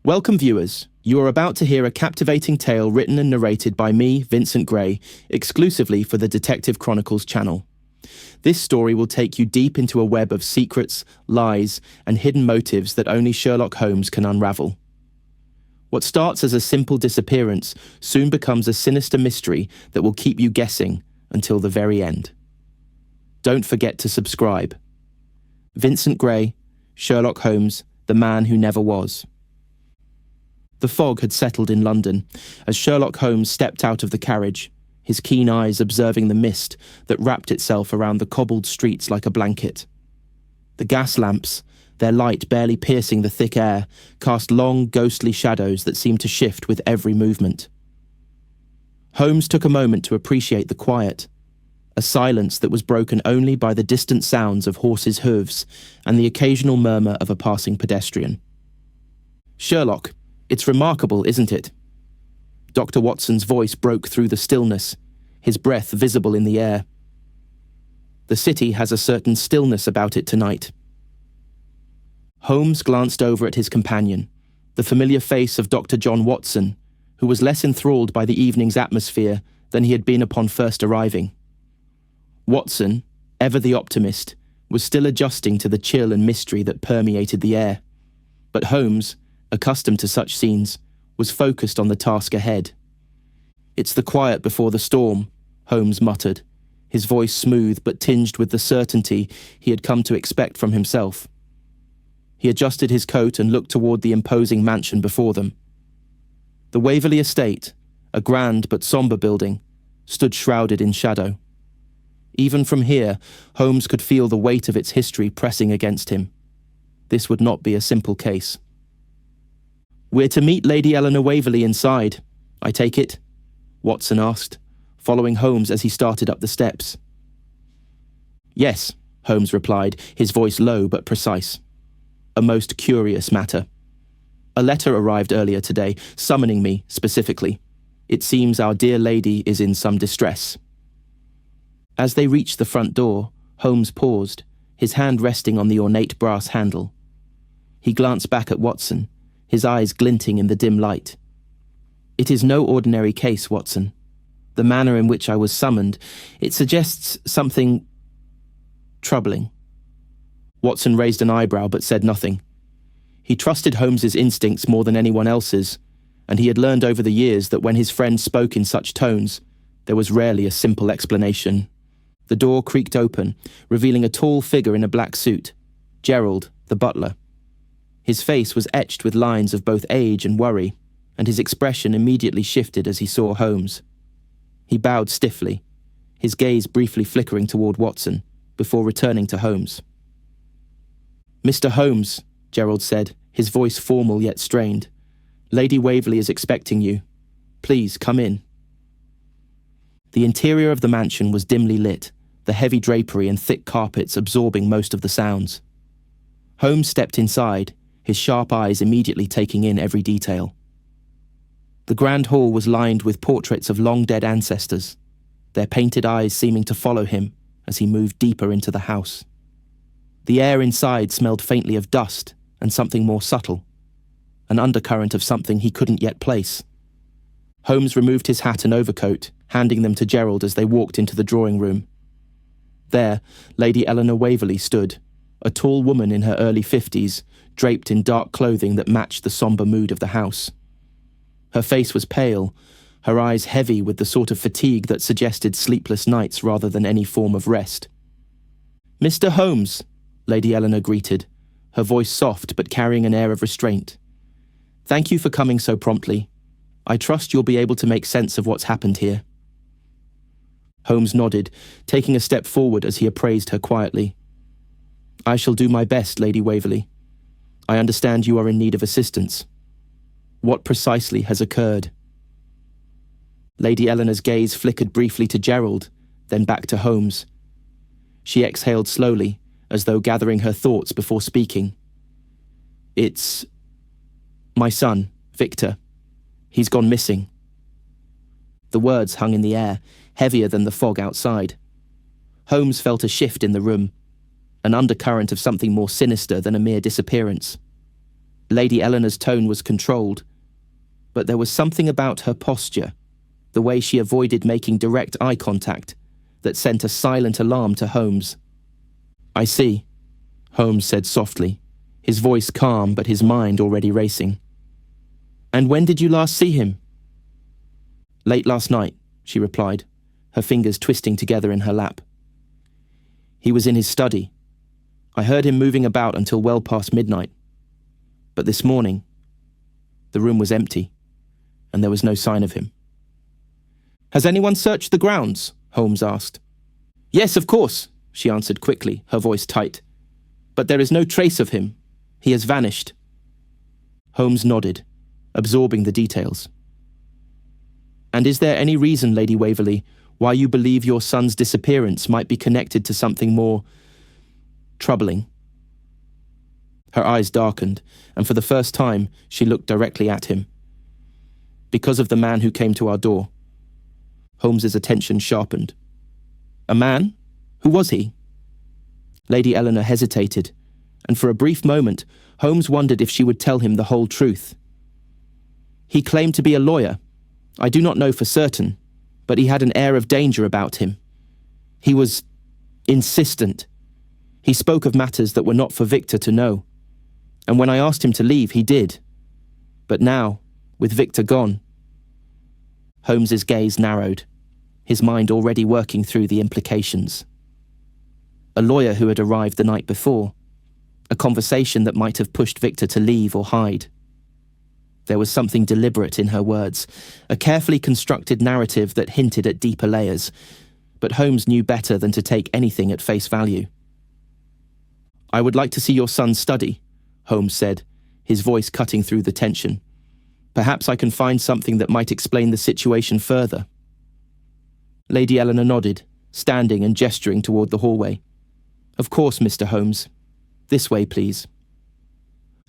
Welcome viewers, you are about to hear a captivating tale written and narrated by me, Vincent Gray, exclusively for the Detective Chronicles channel. This story will take you deep into a web of secrets, lies, and hidden motives that only Sherlock Holmes can unravel. What starts as a simple disappearance soon becomes a sinister mystery that will keep you guessing until the very end. Don't forget to subscribe. Vincent Gray, Sherlock Holmes, the man who never was. The fog had settled in London as Sherlock Holmes stepped out of the carriage, his keen eyes observing the mist that wrapped itself around the cobbled streets like a blanket. The gas lamps, their light barely piercing the thick air, cast long, ghostly shadows that seemed to shift with every movement. Holmes took a moment to appreciate the quiet, a silence that was broken only by the distant sounds of horses' hooves and the occasional murmur of a passing pedestrian. "Sherlock, it's remarkable, isn't it?" Dr. Watson's voice broke through the stillness, his breath visible in the air. "The city has a certain stillness about it tonight." Holmes glanced over at his companion, the familiar face of Dr. John Watson, who was less enthralled by the evening's atmosphere than he had been upon first arriving. Watson, ever the optimist, was still adjusting to the chill and mystery that permeated the air. But Holmes, accustomed to such scenes, was focused on the task ahead. "It's the quiet before the storm," Holmes muttered, his voice smooth but tinged with the certainty he had come to expect from himself. He adjusted his coat and looked toward the imposing mansion before them. The Waverly estate, a grand but sombre building, stood shrouded in shadow. Even from here, Holmes could feel the weight of its history pressing against him. This would not be a simple case. "We're to meet Lady Eleanor Waverly inside, I take it?" Watson asked, following Holmes as he started up the steps. "Yes," Holmes replied, his voice low but precise. "A most curious matter. A letter arrived earlier today, summoning me specifically. It seems our dear lady is in some distress." As they reached the front door, Holmes paused, his hand resting on the ornate brass handle. He glanced back at Watson, his eyes glinting in the dim light. "It is no ordinary case, Watson. The manner in which I was summoned, it suggests something troubling." Watson raised an eyebrow but said nothing. He trusted Holmes's instincts more than anyone else's, and he had learned over the years that when his friend spoke in such tones, there was rarely a simple explanation. The door creaked open, revealing a tall figure in a black suit, Gerald, the butler. His face was etched with lines of both age and worry, and his expression immediately shifted as he saw Holmes. He bowed stiffly, his gaze briefly flickering toward Watson, before returning to Holmes. "Mr. Holmes," Gerald said, his voice formal yet strained, "Lady Waverly is expecting you. Please, come in." The interior of the mansion was dimly lit, the heavy drapery and thick carpets absorbing most of the sounds. Holmes stepped inside, his sharp eyes immediately taking in every detail. The grand hall was lined with portraits of long-dead ancestors, their painted eyes seeming to follow him as he moved deeper into the house. The air inside smelled faintly of dust and something more subtle, an undercurrent of something he couldn't yet place. Holmes removed his hat and overcoat, handing them to Gerald as they walked into the drawing room. There, Lady Eleanor Waverly stood, a tall woman in her early 50s, draped in dark clothing that matched the sombre mood of the house. Her face was pale, her eyes heavy with the sort of fatigue that suggested sleepless nights rather than any form of rest. "Mr. Holmes," Lady Eleanor greeted, her voice soft but carrying an air of restraint. "Thank you for coming so promptly. I trust you'll be able to make sense of what's happened here." Holmes nodded, taking a step forward as he appraised her quietly. "I shall do my best, Lady Waverly. I understand you are in need of assistance. What precisely has occurred?" Lady Eleanor's gaze flickered briefly to Gerald, then back to Holmes. She exhaled slowly, as though gathering her thoughts before speaking. "It's my son, Victor. He's gone missing." The words hung in the air, heavier than the fog outside. Holmes felt a shift in the room, an undercurrent of something more sinister than a mere disappearance. Lady Eleanor's tone was controlled, but there was something about her posture, the way she avoided making direct eye contact, that sent a silent alarm to Holmes. "I see," Holmes said softly, his voice calm but his mind already racing. "And when did you last see him?" "Late last night," she replied, her fingers twisting together in her lap. "He was in his study. I heard him moving about until well past midnight. But this morning, the room was empty, and there was no sign of him." "Has anyone searched the grounds?" Holmes asked. "Yes, of course," she answered quickly, her voice tight. "But there is no trace of him. He has vanished." Holmes nodded, absorbing the details. "And is there any reason, Lady Waverly, why you believe your son's disappearance might be connected to something more troubling?" Her eyes darkened, and for the first time she looked directly at him. "Because of the man who came to our door." Holmes's attention sharpened. "A man? Who was he?" Lady Eleanor hesitated, and for a brief moment Holmes wondered if she would tell him the whole truth. "He claimed to be a lawyer. I do not know for certain, but he had an air of danger about him. He was insistent. He spoke of matters that were not for Victor to know. And when I asked him to leave, he did. But now, with Victor gone..." Holmes's gaze narrowed, his mind already working through the implications. A lawyer who had arrived the night before. A conversation that might have pushed Victor to leave or hide. There was something deliberate in her words, a carefully constructed narrative that hinted at deeper layers, but Holmes knew better than to take anything at face value. "I would like to see your son's study," Holmes said, his voice cutting through the tension. "Perhaps I can find something that might explain the situation further." Lady Eleanor nodded, standing and gesturing toward the hallway. "Of course, Mr. Holmes. This way, please."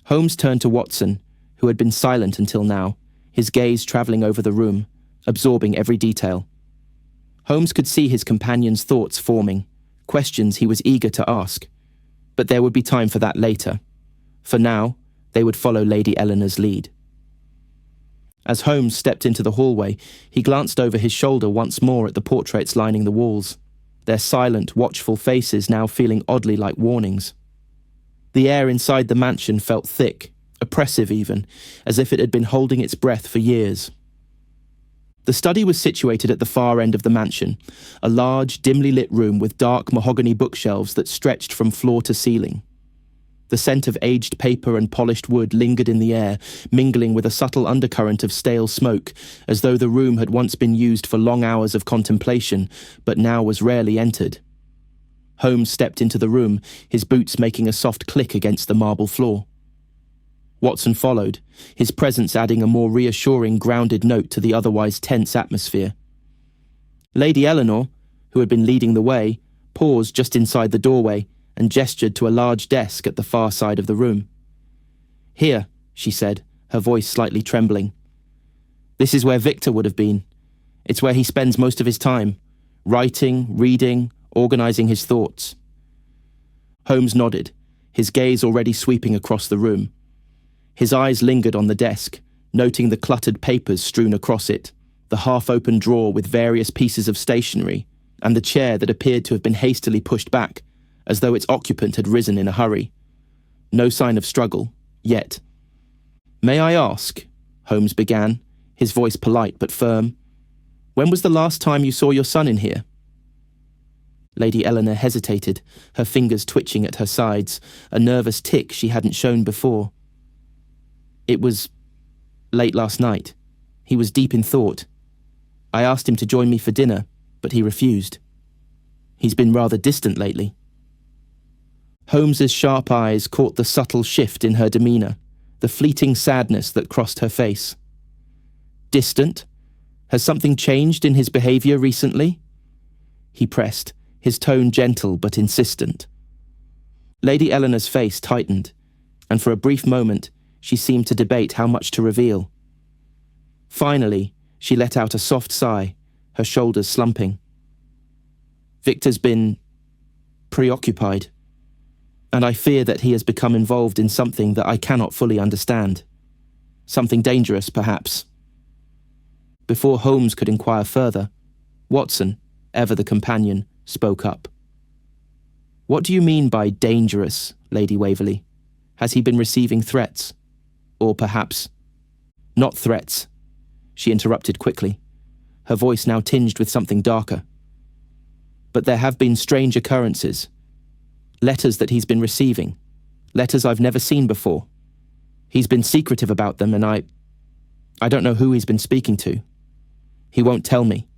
Holmes turned to Watson, who had been silent until now, his gaze travelling over the room, absorbing every detail. Holmes could see his companion's thoughts forming, questions he was eager to ask. But there would be time for that later. For now, they would follow Lady Eleanor's lead. As Holmes stepped into the hallway, he glanced over his shoulder once more at the portraits lining the walls, their silent, watchful faces now feeling oddly like warnings. The air inside the mansion felt thick, oppressive even, as if it had been holding its breath for years. The study was situated at the far end of the mansion, a large, dimly lit room with dark mahogany bookshelves that stretched from floor to ceiling. The scent of aged paper and polished wood lingered in the air, mingling with a subtle undercurrent of stale smoke, as though the room had once been used for long hours of contemplation, but now was rarely entered. Holmes stepped into the room, his boots making a soft click against the marble floor. Watson followed, his presence adding a more reassuring, grounded note to the otherwise tense atmosphere. Lady Eleanor, who had been leading the way, paused just inside the doorway and gestured to a large desk at the far side of the room. "Here," she said, her voice slightly trembling. "This is where Victor would have been. It's where he spends most of his time, writing, reading, organising his thoughts." Holmes nodded, his gaze already sweeping across the room. His eyes lingered on the desk, noting the cluttered papers strewn across it, the half-open drawer with various pieces of stationery, and the chair that appeared to have been hastily pushed back, as though its occupant had risen in a hurry. No sign of struggle, yet. "May I ask," Holmes began, his voice polite but firm, "when was the last time you saw your son in here?" Lady Eleanor hesitated, her fingers twitching at her sides, a nervous tic she hadn't shown before. "It was late last night. He was deep in thought. I asked him to join me for dinner, but he refused. He's been rather distant lately." Holmes's sharp eyes caught the subtle shift in her demeanour, the fleeting sadness that crossed her face. "Distant? Has something changed in his behaviour recently?" He pressed, his tone gentle but insistent. Lady Eleanor's face tightened, and for a brief moment she seemed to debate how much to reveal. Finally, she let out a soft sigh, her shoulders slumping. "Victor's been preoccupied. and I fear that he has become involved in something that I cannot fully understand. Something dangerous, perhaps. Before Holmes could inquire further, Watson, ever the companion, spoke up. What do you mean by dangerous, Lady Waverly? Has he been receiving threats? Or perhaps... Not threats, she interrupted quickly, her voice now tinged with something darker. But there have been strange occurrences. Letters that he's been receiving. Letters I've never seen before. He's been secretive about them, and I don't know who he's been speaking to. He won't tell me.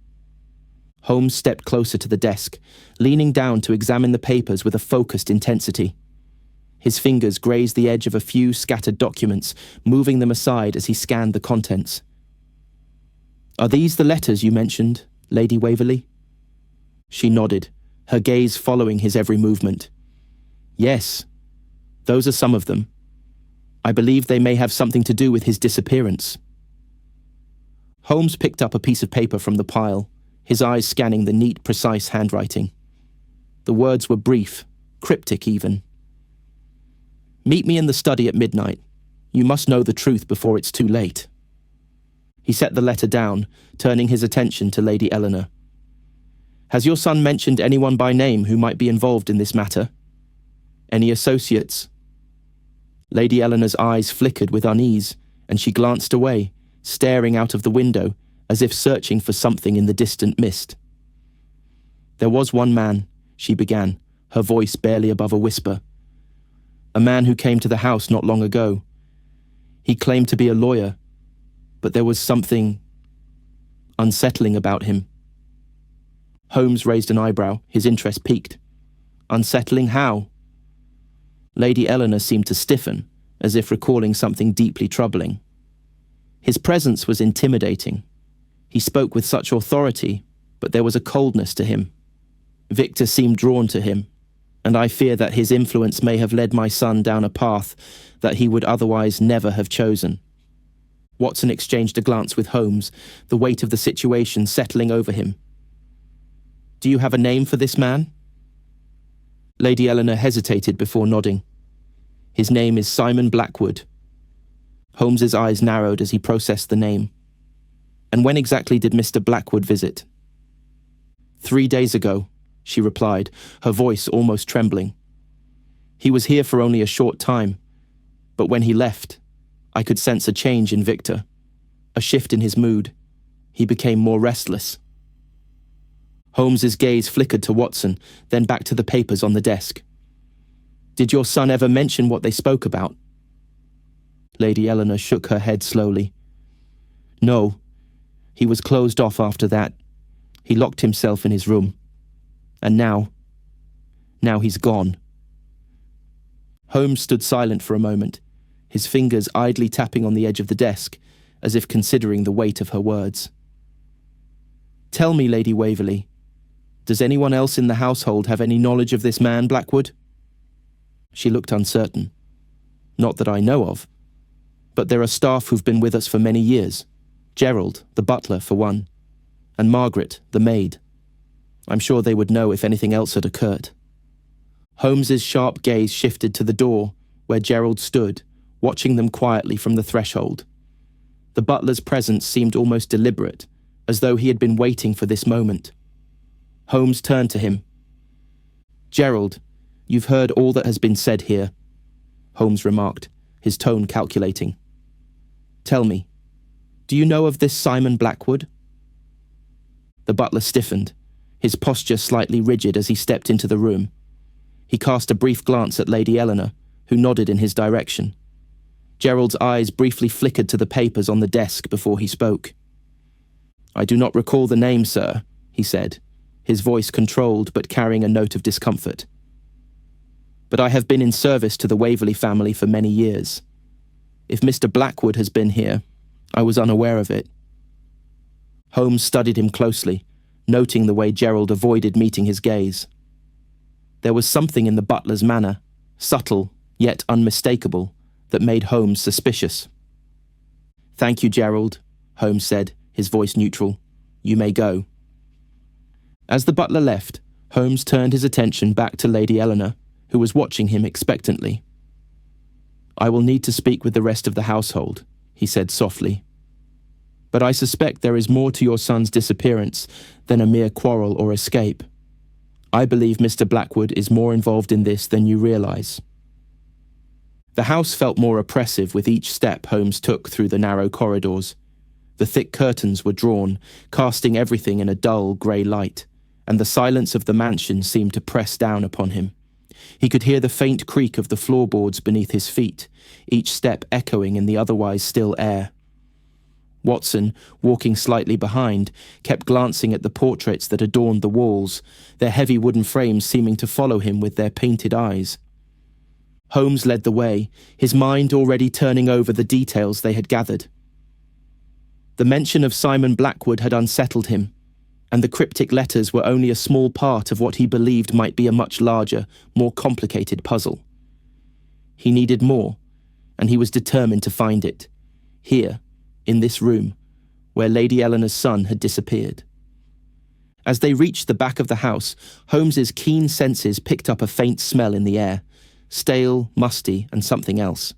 Holmes stepped closer to the desk, leaning down to examine the papers with a focused intensity. His fingers grazed the edge of a few scattered documents, moving them aside as he scanned the contents. Are these the letters you mentioned, Lady Waverly? She nodded, her gaze following his every movement. Yes, those are some of them. I believe they may have something to do with his disappearance. Holmes picked up a piece of paper from the pile, his eyes scanning the neat, precise handwriting. The words were brief, cryptic even. Meet me in the study at midnight. You must know the truth before it's too late. He set the letter down, turning his attention to Lady Eleanor. Has your son mentioned anyone by name who might be involved in this matter? Any associates? Lady Eleanor's eyes flickered with unease, and she glanced away, staring out of the window, as if searching for something in the distant mist. There was one man, she began, her voice barely above a whisper. A man who came to the house not long ago. He claimed to be a lawyer, but there was something unsettling about him. Holmes raised an eyebrow, his interest piqued. Unsettling how? Lady Eleanor seemed to stiffen, as if recalling something deeply troubling. His presence was intimidating. He spoke with such authority, but there was a coldness to him. Victor seemed drawn to him, and I fear that his influence may have led my son down a path that he would otherwise never have chosen. Watson exchanged a glance with Holmes, the weight of the situation settling over him. Do you have a name for this man? Lady Eleanor hesitated before nodding. His name is Simon Blackwood. Holmes's eyes narrowed as he processed the name. And when exactly did Mr. Blackwood visit? 3 days ago, she replied, her voice almost trembling. He was here for only a short time, but when he left, I could sense a change in Victor, a shift in his mood. He became more restless. Holmes's gaze flickered to Watson, then back to the papers on the desk. Did your son ever mention what they spoke about? Lady Eleanor shook her head slowly. No, he was closed off after that. He locked himself in his room. And now he's gone. Holmes stood silent for a moment, his fingers idly tapping on the edge of the desk, as if considering the weight of her words. Tell me, Lady Waverly, does anyone else in the household have any knowledge of this man, Blackwood? She looked uncertain. Not that I know of. But there are staff who've been with us for many years. Gerald, the butler, for one. And Margaret, the maid. I'm sure they would know if anything else had occurred. Holmes's sharp gaze shifted to the door, where Gerald stood, watching them quietly from the threshold. The butler's presence seemed almost deliberate, as though he had been waiting for this moment. Holmes turned to him. Gerald, you've heard all that has been said here, Holmes remarked, his tone calculating. Tell me, do you know of this Simon Blackwood? The butler stiffened, his posture slightly rigid as he stepped into the room. He cast a brief glance at Lady Eleanor, who nodded in his direction. Gerald's eyes briefly flickered to the papers on the desk before he spoke. I do not recall the name, sir, he said, his voice controlled but carrying a note of discomfort. But I have been in service to the Waverly family for many years. If Mr. Blackwood has been here, I was unaware of it. Holmes studied him closely, noting the way Gerald avoided meeting his gaze. There was something in the butler's manner, subtle yet unmistakable, that made Holmes suspicious. Thank you, Gerald, Holmes said, his voice neutral. You may go. As the butler left, Holmes turned his attention back to Lady Eleanor, who was watching him expectantly. "I will need to speak with the rest of the household," he said softly. "But I suspect there is more to your son's disappearance than a mere quarrel or escape. I believe Mr. Blackwood is more involved in this than you realize." The house felt more oppressive with each step Holmes took through the narrow corridors. The thick curtains were drawn, casting everything in a dull grey light, and the silence of the mansion seemed to press down upon him. He could hear the faint creak of the floorboards beneath his feet, each step echoing in the otherwise still air. Watson, walking slightly behind, kept glancing at the portraits that adorned the walls, their heavy wooden frames seeming to follow him with their painted eyes. Holmes led the way, his mind already turning over the details they had gathered. The mention of Simon Blackwood had unsettled him, and the cryptic letters were only a small part of what he believed might be a much larger, more complicated puzzle. He needed more, and he was determined to find it, here, in this room, where Lady Eleanor's son had disappeared. As they reached the back of the house, Holmes's keen senses picked up a faint smell in the air, stale, musty, and something else,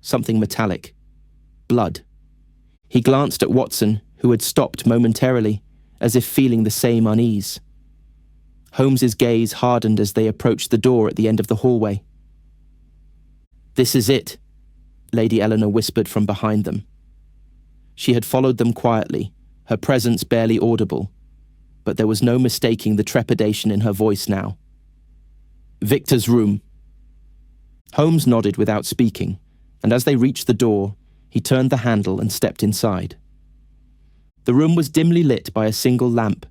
something metallic. Blood. He glanced at Watson, who had stopped momentarily, as if feeling the same unease. Holmes's gaze hardened as they approached the door at the end of the hallway. "This is it," Lady Eleanor whispered from behind them. She had followed them quietly, her presence barely audible, but there was no mistaking the trepidation in her voice now. "Victor's room." Holmes nodded without speaking, and as they reached the door, he turned the handle and stepped inside. The room was dimly lit by a single lamp,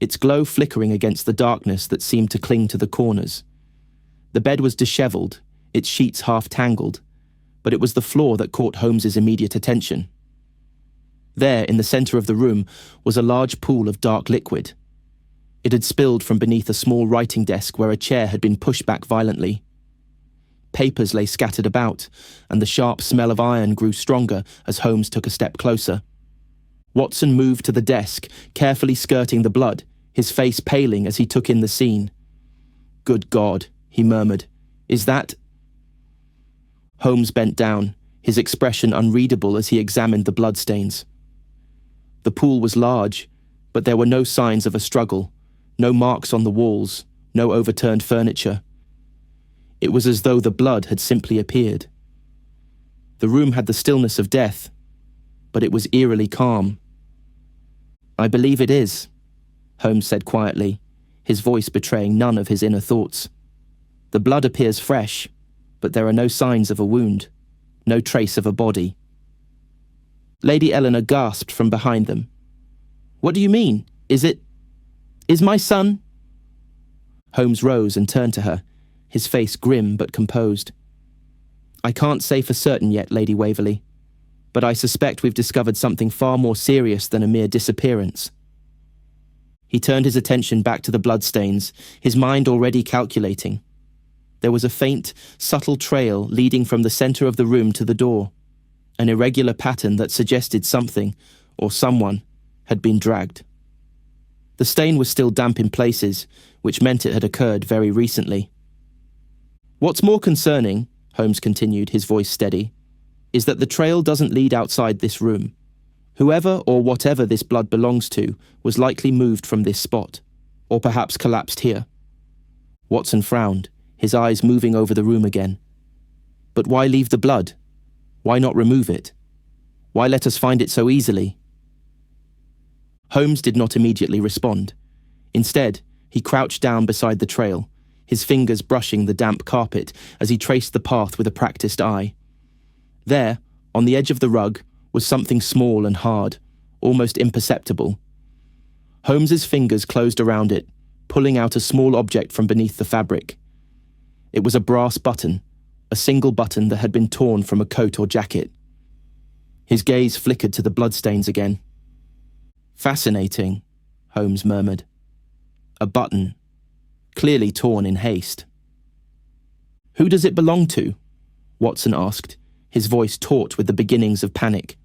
its glow flickering against the darkness that seemed to cling to the corners. The bed was dishevelled, its sheets half tangled, but it was the floor that caught Holmes's immediate attention. There, in the centre of the room, was a large pool of dark liquid. It had spilled from beneath a small writing desk where a chair had been pushed back violently. Papers lay scattered about, and the sharp smell of iron grew stronger as Holmes took a step closer. Watson moved to the desk, carefully skirting the blood, his face paling as he took in the scene. "Good God," he murmured. "Is that—" Holmes bent down, his expression unreadable as he examined the bloodstains. The pool was large, but there were no signs of a struggle, no marks on the walls, no overturned furniture. It was as though the blood had simply appeared. The room had the stillness of death, but it was eerily calm. "I believe it is," Holmes said quietly, his voice betraying none of his inner thoughts. "The blood appears fresh, but there are no signs of a wound, no trace of a body." Lady Eleanor gasped from behind them. "What do you mean? Is my son—" Holmes rose and turned to her, his face grim but composed. "I can't say for certain yet, Lady Waverly, but I suspect we've discovered something far more serious than a mere disappearance." He turned his attention back to the bloodstains, his mind already calculating. There was a faint, subtle trail leading from the centre of the room to the door, an irregular pattern that suggested something, or someone, had been dragged. The stain was still damp in places, which meant it had occurred very recently. "What's more concerning," Holmes continued, his voice steady, "is that the trail doesn't lead outside this room. Whoever or whatever this blood belongs to was likely moved from this spot, or perhaps collapsed here." Watson frowned, his eyes moving over the room again. "But why leave the blood? Why not remove it? Why let us find it so easily?" Holmes did not immediately respond. Instead, he crouched down beside the trail, his fingers brushing the damp carpet as he traced the path with a practiced eye. There, on the edge of the rug, was something small and hard, almost imperceptible. Holmes's fingers closed around it, pulling out a small object from beneath the fabric. It was a brass button, a single button that had been torn from a coat or jacket. His gaze flickered to the bloodstains again. "Fascinating," Holmes murmured. "A button, clearly torn in haste." "Who does it belong to?" Watson asked, his voice taut with the beginnings of panic.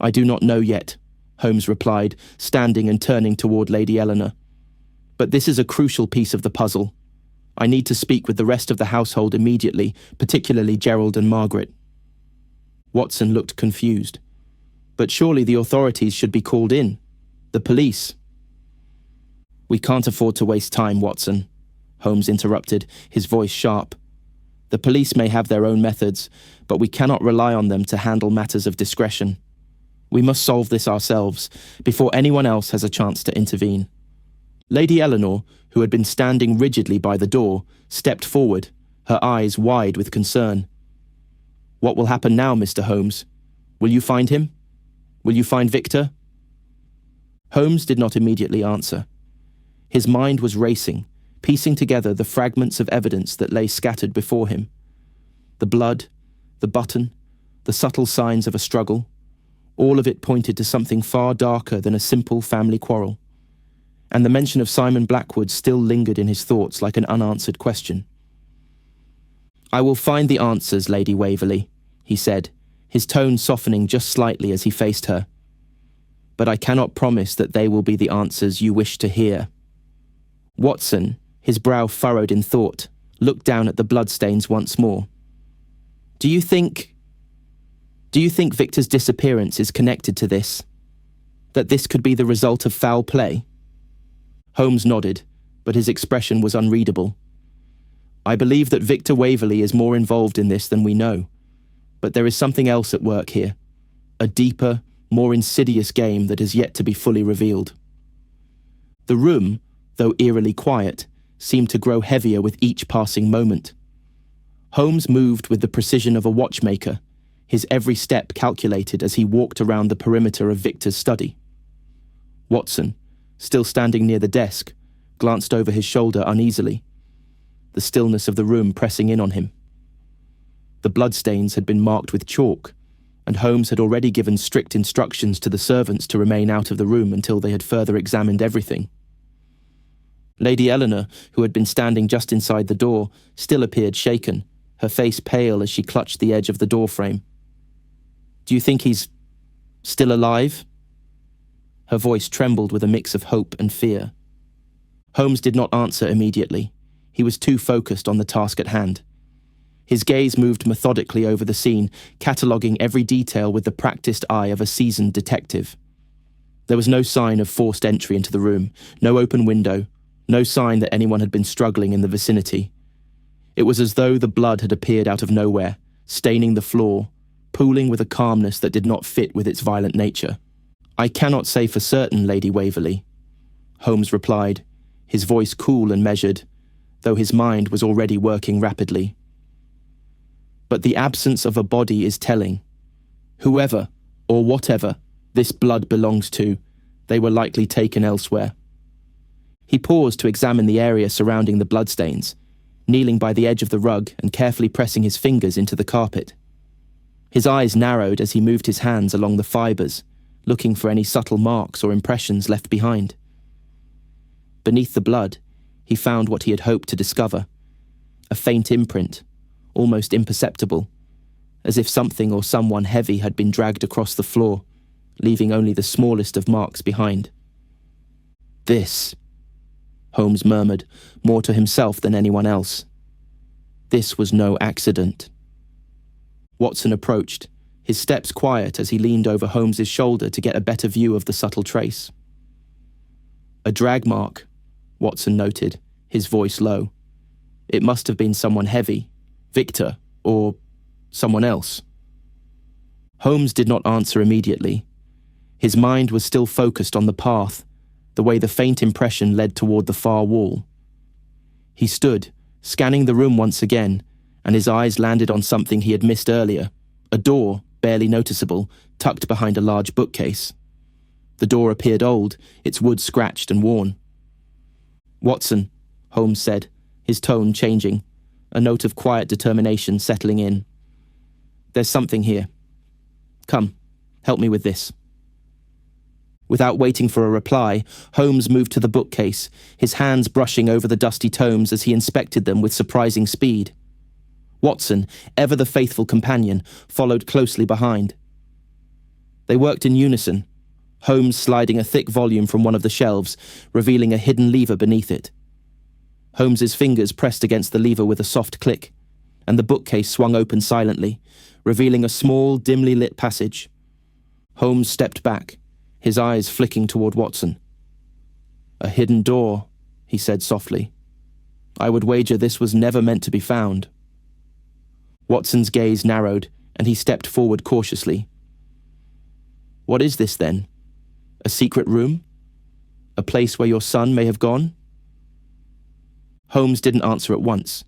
"I do not know yet," Holmes replied, standing and turning toward Lady Eleanor. "But this is a crucial piece of the puzzle. I need to speak with the rest of the household immediately, particularly Gerald and Margaret." Watson looked confused. "But surely the authorities should be called in. The police." "We can't afford to waste time, Watson," Holmes interrupted, his voice sharp. "The police may have their own methods, but we cannot rely on them to handle matters of discretion. We must solve this ourselves, before anyone else has a chance to intervene." Lady Eleanor, who had been standing rigidly by the door, stepped forward, her eyes wide with concern. "What will happen now, Mr. Holmes? Will you find him? Will you find Victor?" Holmes did not immediately answer. His mind was racing, piecing together the fragments of evidence that lay scattered before him. The blood, the button, the subtle signs of a struggle, all of it pointed to something far darker than a simple family quarrel. And the mention of Simon Blackwood still lingered in his thoughts like an unanswered question. "I will find the answers, Lady Waverly," he said, his tone softening just slightly as he faced her. "But I cannot promise that they will be the answers you wish to hear." Watson, his brow furrowed in thought, looked down at the bloodstains once more. Do you think Victor's disappearance is connected to this? That this could be the result of foul play?" Holmes nodded, but his expression was unreadable. "I believe that Victor Waverly is more involved in this than we know, but there is something else at work here, a deeper, more insidious game that has yet to be fully revealed." The room, though eerily quiet, seemed to grow heavier with each passing moment. Holmes moved with the precision of a watchmaker, his every step calculated as he walked around the perimeter of Victor's study. Watson, still standing near the desk, glanced over his shoulder uneasily, the stillness of the room pressing in on him. The bloodstains had been marked with chalk, and Holmes had already given strict instructions to the servants to remain out of the room until they had further examined everything. Lady Eleanor, who had been standing just inside the door, still appeared shaken, her face pale as she clutched the edge of the doorframe. "Do you think he's still alive?" Her voice trembled with a mix of hope and fear. Holmes did not answer immediately. He was too focused on the task at hand. His gaze moved methodically over the scene, cataloguing every detail with the practiced eye of a seasoned detective. There was no sign of forced entry into the room, no open window, no sign that anyone had been struggling in the vicinity. It was as though the blood had appeared out of nowhere, staining the floor, pooling with a calmness that did not fit with its violent nature. "I cannot say for certain, Lady Waverly," Holmes replied, his voice cool and measured, though his mind was already working rapidly. "But the absence of a body is telling. Whoever, or whatever, this blood belongs to, they were likely taken elsewhere." He paused to examine the area surrounding the bloodstains, kneeling by the edge of the rug and carefully pressing his fingers into the carpet. His eyes narrowed as he moved his hands along the fibres, looking for any subtle marks or impressions left behind. Beneath the blood, he found what he had hoped to discover, a faint imprint, almost imperceptible, as if something or someone heavy had been dragged across the floor, leaving only the smallest of marks behind. "This," Holmes murmured, more to himself than anyone else. "This was no accident." Watson approached, his steps quiet as he leaned over Holmes's shoulder to get a better view of the subtle trace. "A drag mark," Watson noted, his voice low. "It must have been someone heavy, Victor, or someone else." Holmes did not answer immediately. His mind was still focused on the path, the way the faint impression led toward the far wall. He stood, scanning the room once again, and his eyes landed on something he had missed earlier, a door, barely noticeable, tucked behind a large bookcase. The door appeared old, its wood scratched and worn. "Watson," Holmes said, his tone changing, a note of quiet determination settling in. "There's something here. Come, help me with this." Without waiting for a reply, Holmes moved to the bookcase, his hands brushing over the dusty tomes as he inspected them with surprising speed. Watson, ever the faithful companion, followed closely behind. They worked in unison, Holmes sliding a thick volume from one of the shelves, revealing a hidden lever beneath it. Holmes's fingers pressed against the lever with a soft click, and the bookcase swung open silently, revealing a small, dimly lit passage. Holmes stepped back, his eyes flicking toward Watson. "A hidden door," he said softly. "I would wager this was never meant to be found." Watson's gaze narrowed, and he stepped forward cautiously. "What is this, then? A secret room? A place where your son may have gone?" Holmes didn't answer at once.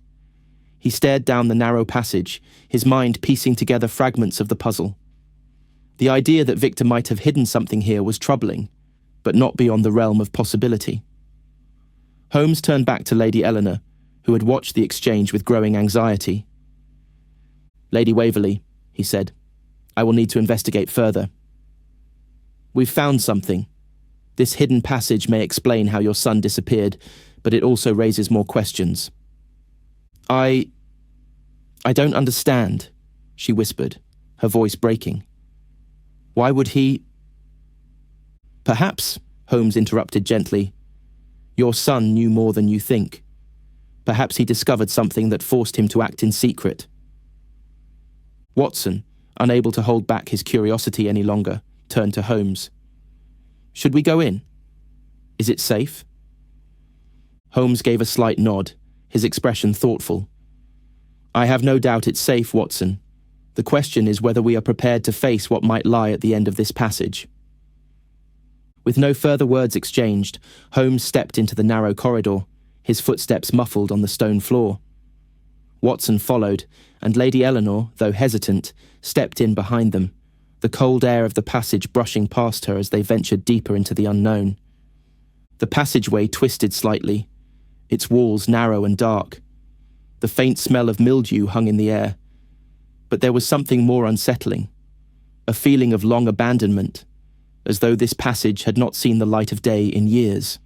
He stared down the narrow passage, his mind piecing together fragments of the puzzle. The idea that Victor might have hidden something here was troubling, but not beyond the realm of possibility. Holmes turned back to Lady Eleanor, who had watched the exchange with growing anxiety. "Lady Waverly," he said, "I will need to investigate further. We've found something. This hidden passage may explain how your son disappeared, but it also raises more questions." I don't understand," she whispered, her voice breaking. "Why would he—" "Perhaps," Holmes interrupted gently, "your son knew more than you think. Perhaps he discovered something that forced him to act in secret." Watson, unable to hold back his curiosity any longer, turned to Holmes. "Should we go in? Is it safe?" Holmes gave a slight nod, his expression thoughtful. "I have no doubt it's safe, Watson. The question is whether we are prepared to face what might lie at the end of this passage." With no further words exchanged, Holmes stepped into the narrow corridor, his footsteps muffled on the stone floor. Watson followed, and Lady Eleanor, though hesitant, stepped in behind them, the cold air of the passage brushing past her as they ventured deeper into the unknown. The passageway twisted slightly, its walls narrow and dark. The faint smell of mildew hung in the air. But there was something more unsettling, a feeling of long abandonment, as though this passage had not seen the light of day in years.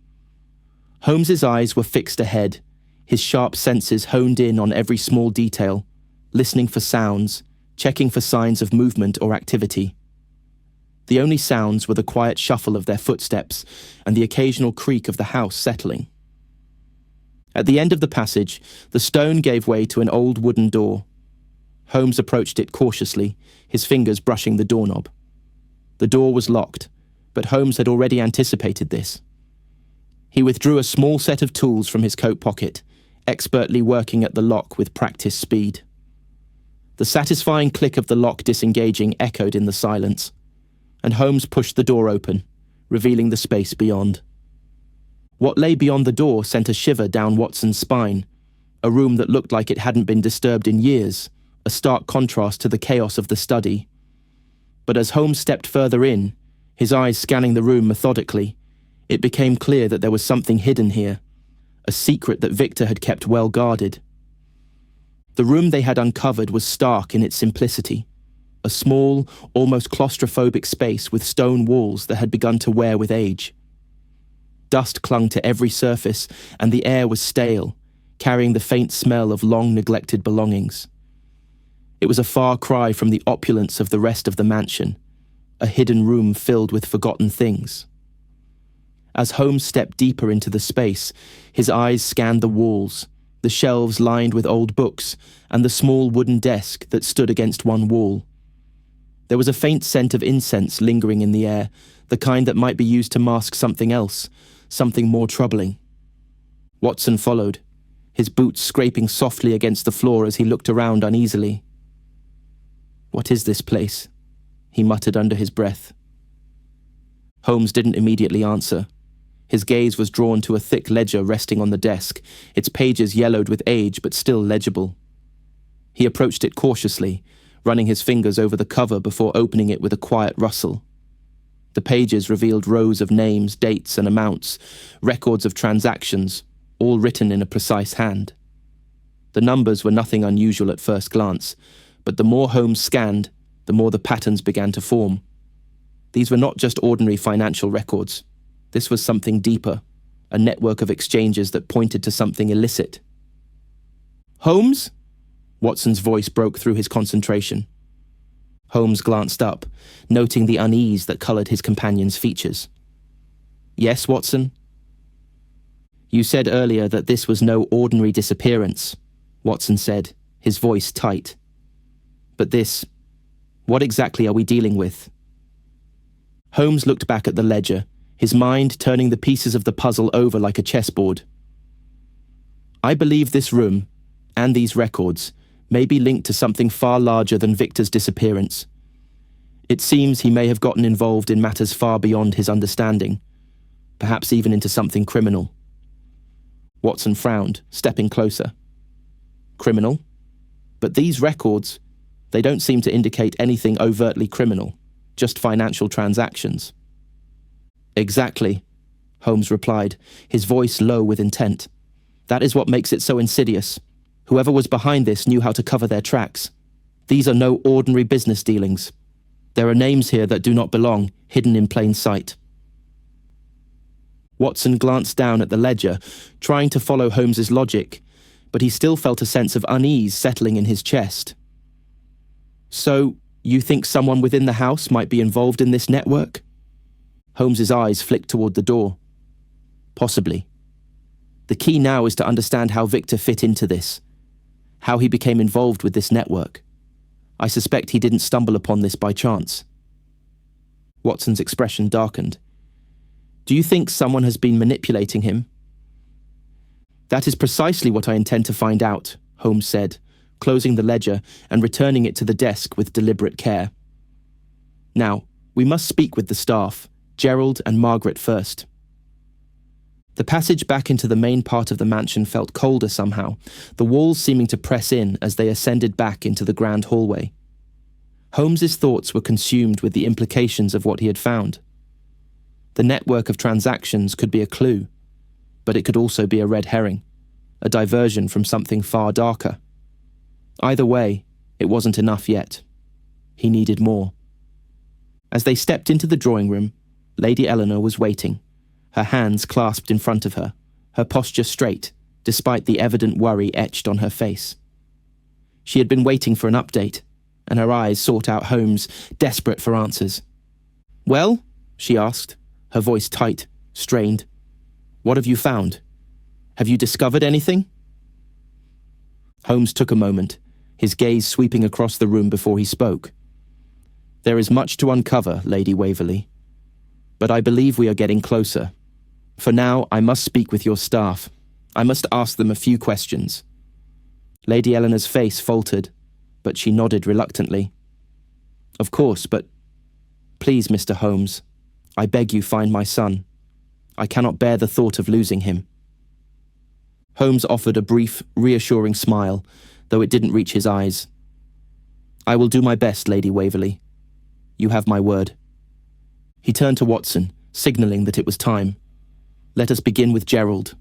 Holmes's eyes were fixed ahead, his sharp senses honed in on every small detail, listening for sounds, checking for signs of movement or activity. The only sounds were the quiet shuffle of their footsteps and the occasional creak of the house settling. At the end of the passage, the stone gave way to an old wooden door. Holmes approached it cautiously, his fingers brushing the doorknob. The door was locked, but Holmes had already anticipated this. He withdrew a small set of tools from his coat pocket, expertly working at the lock with practiced speed. The satisfying click of the lock disengaging echoed in the silence, and Holmes pushed the door open, revealing the space beyond. What lay beyond the door sent a shiver down Watson's spine, a room that looked like it hadn't been disturbed in years, a stark contrast to the chaos of the study. But as Holmes stepped further in, his eyes scanning the room methodically, it became clear that there was something hidden here, a secret that Victor had kept well guarded. The room they had uncovered was stark in its simplicity, a small, almost claustrophobic space with stone walls that had begun to wear with age. Dust clung to every surface, and the air was stale, carrying the faint smell of long-neglected belongings. It was a far cry from the opulence of the rest of the mansion, a hidden room filled with forgotten things. As Holmes stepped deeper into the space, his eyes scanned the walls, the shelves lined with old books, and the small wooden desk that stood against one wall. There was a faint scent of incense lingering in the air, the kind that might be used to mask something else, something more troubling. Watson followed, his boots scraping softly against the floor as he looked around uneasily. "What is this place?" he muttered under his breath. Holmes didn't immediately answer. His gaze was drawn to a thick ledger resting on the desk, its pages yellowed with age but still legible. He approached it cautiously, running his fingers over the cover before opening it with a quiet rustle. The pages revealed rows of names, dates, and amounts, records of transactions, all written in a precise hand. The numbers were nothing unusual at first glance, but the more Holmes scanned, the more the patterns began to form. These were not just ordinary financial records. This was something deeper, a network of exchanges that pointed to something illicit. "Holmes?" Watson's voice broke through his concentration. Holmes glanced up, noting the unease that coloured his companion's features. "Yes, Watson?" You said earlier that this was no ordinary disappearance, Watson said, his voice tight. But this, what exactly are we dealing with? Holmes looked back at the ledger, his mind turning the pieces of the puzzle over like a chessboard. I believe this room, and these records, may be linked to something far larger than Victor's disappearance. It seems he may have gotten involved in matters far beyond his understanding, perhaps even into something criminal. Watson frowned, stepping closer. Criminal? But these records, they don't seem to indicate anything overtly criminal, just financial transactions. Exactly, Holmes replied, his voice low with intent. That is what makes it so insidious. Whoever was behind this knew how to cover their tracks. These are no ordinary business dealings. There are names here that do not belong, hidden in plain sight. Watson glanced down at the ledger, trying to follow Holmes's logic, but he still felt a sense of unease settling in his chest. So, you think someone within the house might be involved in this network? Holmes's eyes flicked toward the door. Possibly. The key now is to understand how Victor fit into this, how he became involved with this network. I suspect he didn't stumble upon this by chance. Watson's expression darkened. Do you think someone has been manipulating him? That is precisely what I intend to find out, Holmes said, closing the ledger and returning it to the desk with deliberate care. Now, we must speak with the staff, Gerald and Margaret first. The passage back into the main part of the mansion felt colder somehow, the walls seeming to press in as they ascended back into the grand hallway. Holmes's thoughts were consumed with the implications of what he had found. The network of transactions could be a clue, but it could also be a red herring, a diversion from something far darker. Either way, it wasn't enough yet. He needed more. As they stepped into the drawing room, Lady Eleanor was waiting, her hands clasped in front of her, her posture straight, despite the evident worry etched on her face. She had been waiting for an update, and her eyes sought out Holmes, desperate for answers. Well, she asked, her voice tight, strained. What have you found? Have you discovered anything? Holmes took a moment, his gaze sweeping across the room before he spoke. There is much to uncover, Lady Waverly. But I believe we are getting closer. For now, I must speak with your staff. I must ask them a few questions. Lady Eleanor's face faltered, but she nodded reluctantly. Of course, but... Please, Mr. Holmes, I beg you find my son. I cannot bear the thought of losing him. Holmes offered a brief, reassuring smile, though it didn't reach his eyes. I will do my best, Lady Waverly. You have my word. He turned to Watson, signalling that it was time. Let us begin with Gerald.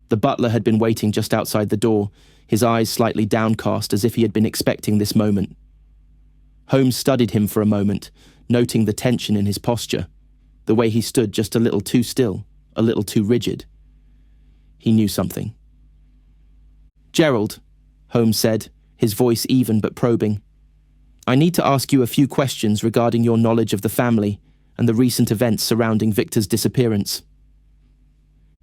The butler had been waiting just outside the door, his eyes slightly downcast as if he had been expecting this moment. Holmes studied him for a moment, noting the tension in his posture, the way he stood just a little too still, a little too rigid. He knew something. Gerald, Holmes said, his voice even but probing. I need to ask you a few questions regarding your knowledge of the family and the recent events surrounding Victor's disappearance.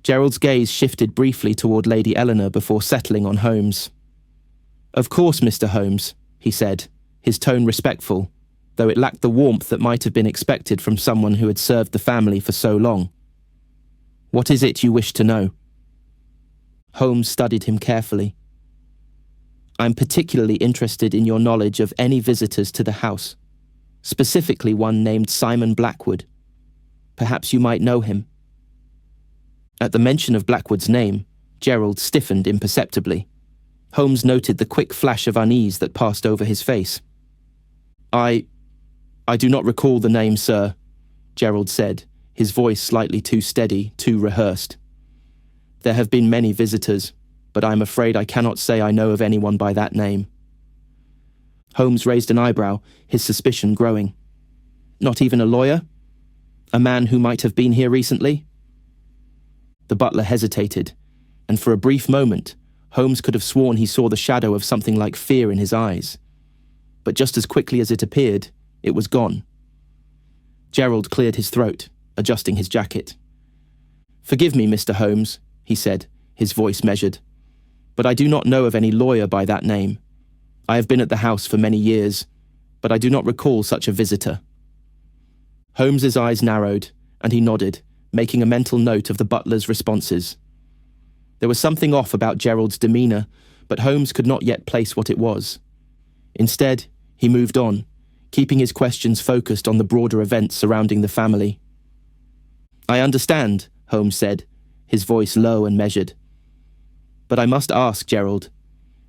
Gerald's gaze shifted briefly toward Lady Eleanor before settling on Holmes. Of course, Mr. Holmes, he said, his tone respectful, though it lacked the warmth that might have been expected from someone who had served the family for so long. What is it you wish to know? Holmes studied him carefully. I'm particularly interested in your knowledge of any visitors to the house, specifically one named Simon Blackwood. Perhaps you might know him. At the mention of Blackwood's name, Gerald stiffened imperceptibly. Holmes noted the quick flash of unease that passed over his face. I do not recall the name, sir, Gerald said, his voice slightly too steady, too rehearsed. There have been many visitors, but I'm afraid I cannot say I know of anyone by that name. Holmes raised an eyebrow, his suspicion growing. Not even a lawyer? A man who might have been here recently? The butler hesitated, and for a brief moment, Holmes could have sworn he saw the shadow of something like fear in his eyes. But just as quickly as it appeared, it was gone. Gerald cleared his throat, adjusting his jacket. "Forgive me, Mr. Holmes," he said, his voice measured, "but I do not know of any lawyer by that name. I have been at the house for many years, but I do not recall such a visitor." Holmes's eyes narrowed, and he nodded, making a mental note of the butler's responses. There was something off about Gerald's demeanour, but Holmes could not yet place what it was. Instead, he moved on, keeping his questions focused on the broader events surrounding the family. "I understand," Holmes said, his voice low and measured. "But I must ask, Gerald,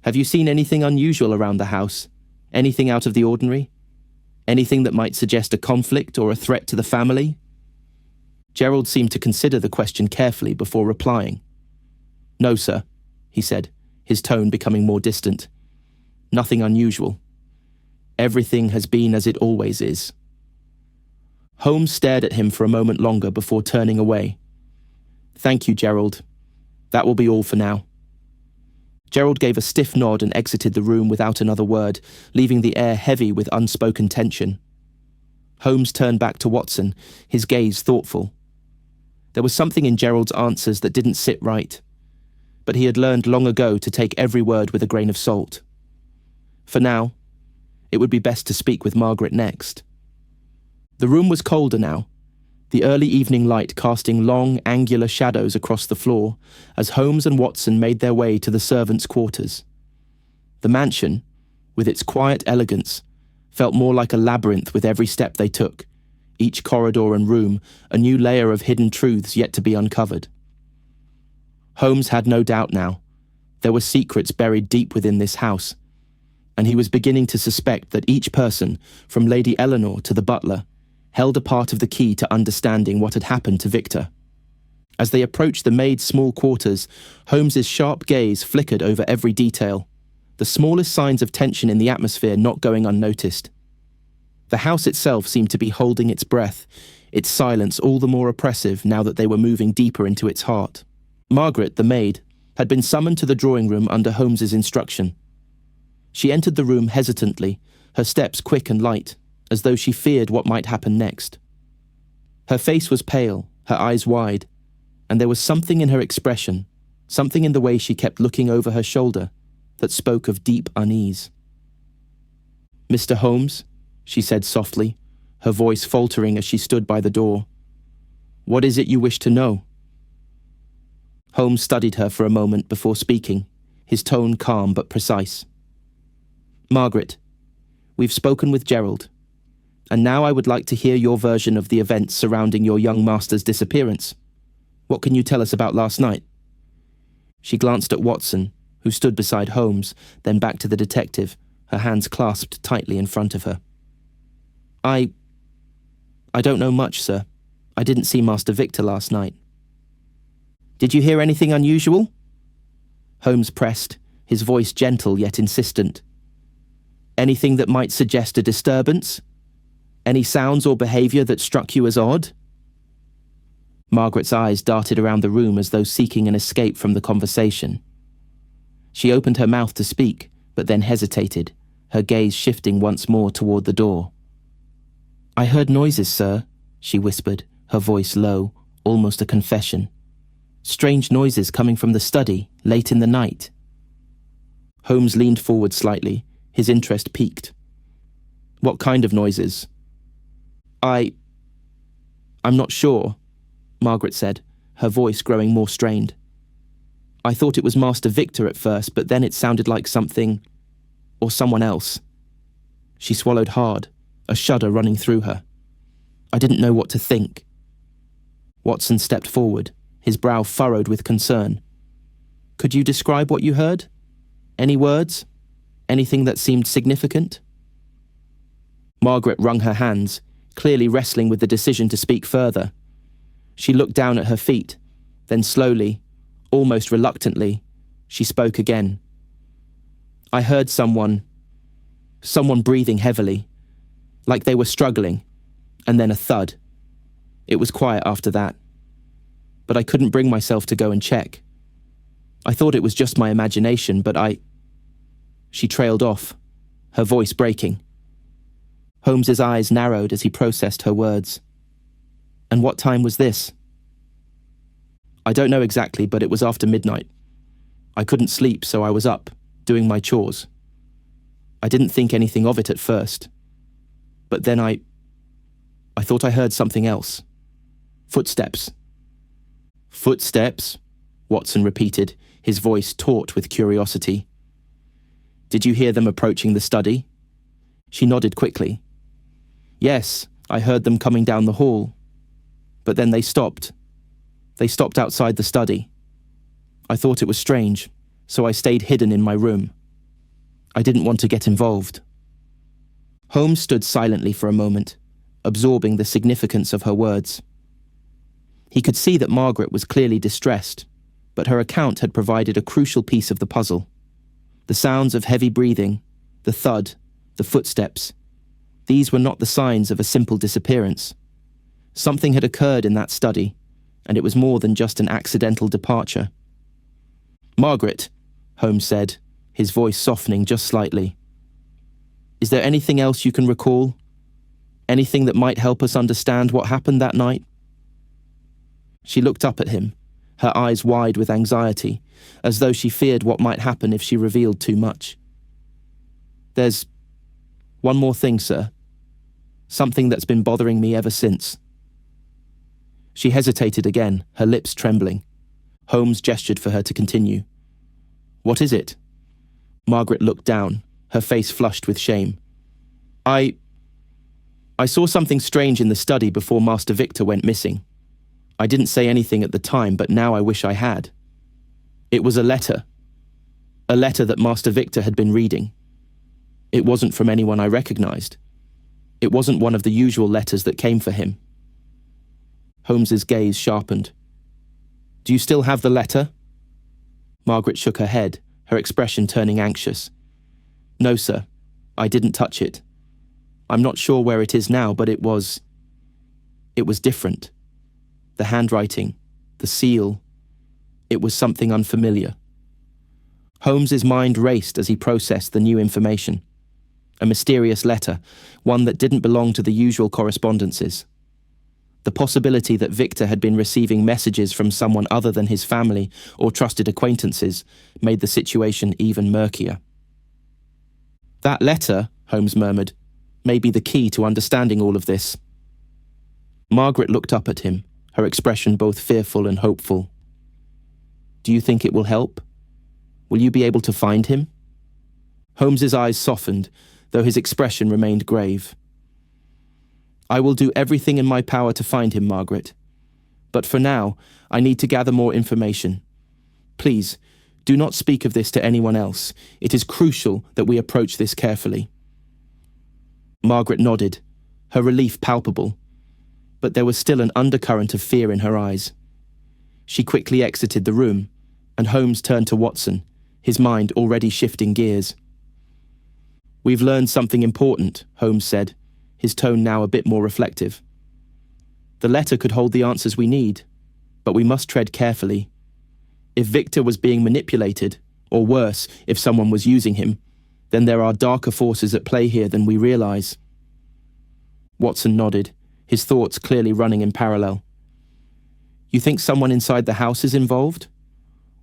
have you seen anything unusual around the house? Anything out of the ordinary? Anything that might suggest a conflict or a threat to the family?" Gerald seemed to consider the question carefully before replying. "No, sir," he said, his tone becoming more distant. "Nothing unusual. Everything has been as it always is." Holmes stared at him for a moment longer before turning away. "Thank you, Gerald. That will be all for now." Gerald gave a stiff nod and exited the room without another word, leaving the air heavy with unspoken tension. Holmes turned back to Watson, his gaze thoughtful. There was something in Gerald's answers that didn't sit right, but he had learned long ago to take every word with a grain of salt. For now, it would be best to speak with Margaret next. The room was colder now, the early evening light casting long, angular shadows across the floor as Holmes and Watson made their way to the servants' quarters. The mansion, with its quiet elegance, felt more like a labyrinth with every step they took, each corridor and room a new layer of hidden truths yet to be uncovered. Holmes had no doubt now. There were secrets buried deep within this house, and he was beginning to suspect that each person, from Lady Eleanor to the butler, held a part of the key to understanding what had happened to Victor. As they approached the maid's small quarters, Holmes's sharp gaze flickered over every detail, the smallest signs of tension in the atmosphere not going unnoticed. The house itself seemed to be holding its breath, its silence all the more oppressive now that they were moving deeper into its heart. Margaret, the maid, had been summoned to the drawing room under Holmes's instruction. She entered the room hesitantly, her steps quick and light, as though she feared what might happen next. Her face was pale, her eyes wide, and there was something in her expression, something in the way she kept looking over her shoulder, that spoke of deep unease. "Mr. Holmes," she said softly, her voice faltering as she stood by the door. "What is it you wish to know?" Holmes studied her for a moment before speaking, his tone calm but precise. "Margaret, we've spoken with Gerald, and now I would like to hear your version of the events surrounding your young master's disappearance. What can you tell us about last night?" She glanced at Watson, who stood beside Holmes, then back to the detective, her hands clasped tightly in front of her. I don't know much, sir. I didn't see Master Victor last night." "Did you hear anything unusual?" Holmes pressed, his voice gentle yet insistent. "Anything that might suggest a disturbance? Any sounds or behaviour that struck you as odd?" Margaret's eyes darted around the room as though seeking an escape from the conversation. She opened her mouth to speak, but then hesitated, her gaze shifting once more toward the door. "I heard noises, sir," she whispered, her voice low, almost a confession. "Strange noises coming from the study, late in the night." Holmes leaned forward slightly, his interest piqued. "What kind of noises?" I'm not sure," Margaret said, her voice growing more strained. "I thought it was Master Victor at first, but then it sounded like something, or someone else." She swallowed hard, a shudder running through her. "I didn't know what to think." Watson stepped forward, his brow furrowed with concern. "Could you describe what you heard? Any words? Anything that seemed significant?" Margaret wrung her hands, clearly wrestling with the decision to speak further. She looked down at her feet, then slowly, almost reluctantly, she spoke again. "I heard someone breathing heavily, like they were struggling, and then a thud. It was quiet after that, but I couldn't bring myself to go and check. I thought it was just my imagination, but She trailed off, her voice breaking. Holmes's eyes narrowed as he processed her words. "And what time was this?" I don't know exactly, but it was after midnight. I couldn't sleep, so I was up, doing my chores. I didn't think anything of it at first. But then I thought I heard something else. Footsteps. Footsteps? Watson repeated, his voice taut with curiosity. Did you hear them approaching the study? She nodded quickly. Yes, I heard them coming down the hall. But then they stopped. They stopped outside the study. I thought it was strange, so I stayed hidden in my room. I didn't want to get involved. Holmes stood silently for a moment, absorbing the significance of her words. He could see that Margaret was clearly distressed, but her account had provided a crucial piece of the puzzle. The sounds of heavy breathing, the thud, the footsteps, these were not the signs of a simple disappearance. Something had occurred in that study, and it was more than just an accidental departure. Margaret, Holmes said, his voice softening just slightly. Is there anything else you can recall? Anything that might help us understand what happened that night? She looked up at him, her eyes wide with anxiety, as though she feared what might happen if she revealed too much. There's one more thing, sir. Something that's been bothering me ever since. She hesitated again, her lips trembling. Holmes gestured for her to continue. What is it? Margaret looked down, her face flushed with shame. I saw something strange in the study before Master Victor went missing. I didn't say anything at the time, but now I wish I had. It was a letter that Master Victor had been reading. It wasn't from anyone I recognized. It wasn't one of the usual letters that came for him. Holmes's gaze sharpened. Do you still have the letter? Margaret shook her head, her expression turning anxious. No, sir. I didn't touch it. I'm not sure where it is now, but it was different. The handwriting, the seal, it was something unfamiliar. Holmes's mind raced as he processed the new information. A mysterious letter, one that didn't belong to the usual correspondences. The possibility that Victor had been receiving messages from someone other than his family or trusted acquaintances made the situation even murkier. That letter, Holmes murmured, may be the key to understanding all of this. Margaret looked up at him, her expression both fearful and hopeful. Do you think it will help? Will you be able to find him? Holmes's eyes softened, though his expression remained grave. I will do everything in my power to find him, Margaret. But for now, I need to gather more information. Please, do not speak of this to anyone else. It is crucial that we approach this carefully. Margaret nodded, her relief palpable, but there was still an undercurrent of fear in her eyes. She quickly exited the room, and Holmes turned to Watson, his mind already shifting gears. We've learned something important, Holmes said, his tone now a bit more reflective. The letter could hold the answers we need, but we must tread carefully. If Victor was being manipulated, or worse, if someone was using him, then there are darker forces at play here than we realize. Watson nodded, his thoughts clearly running in parallel. You think someone inside the house is involved?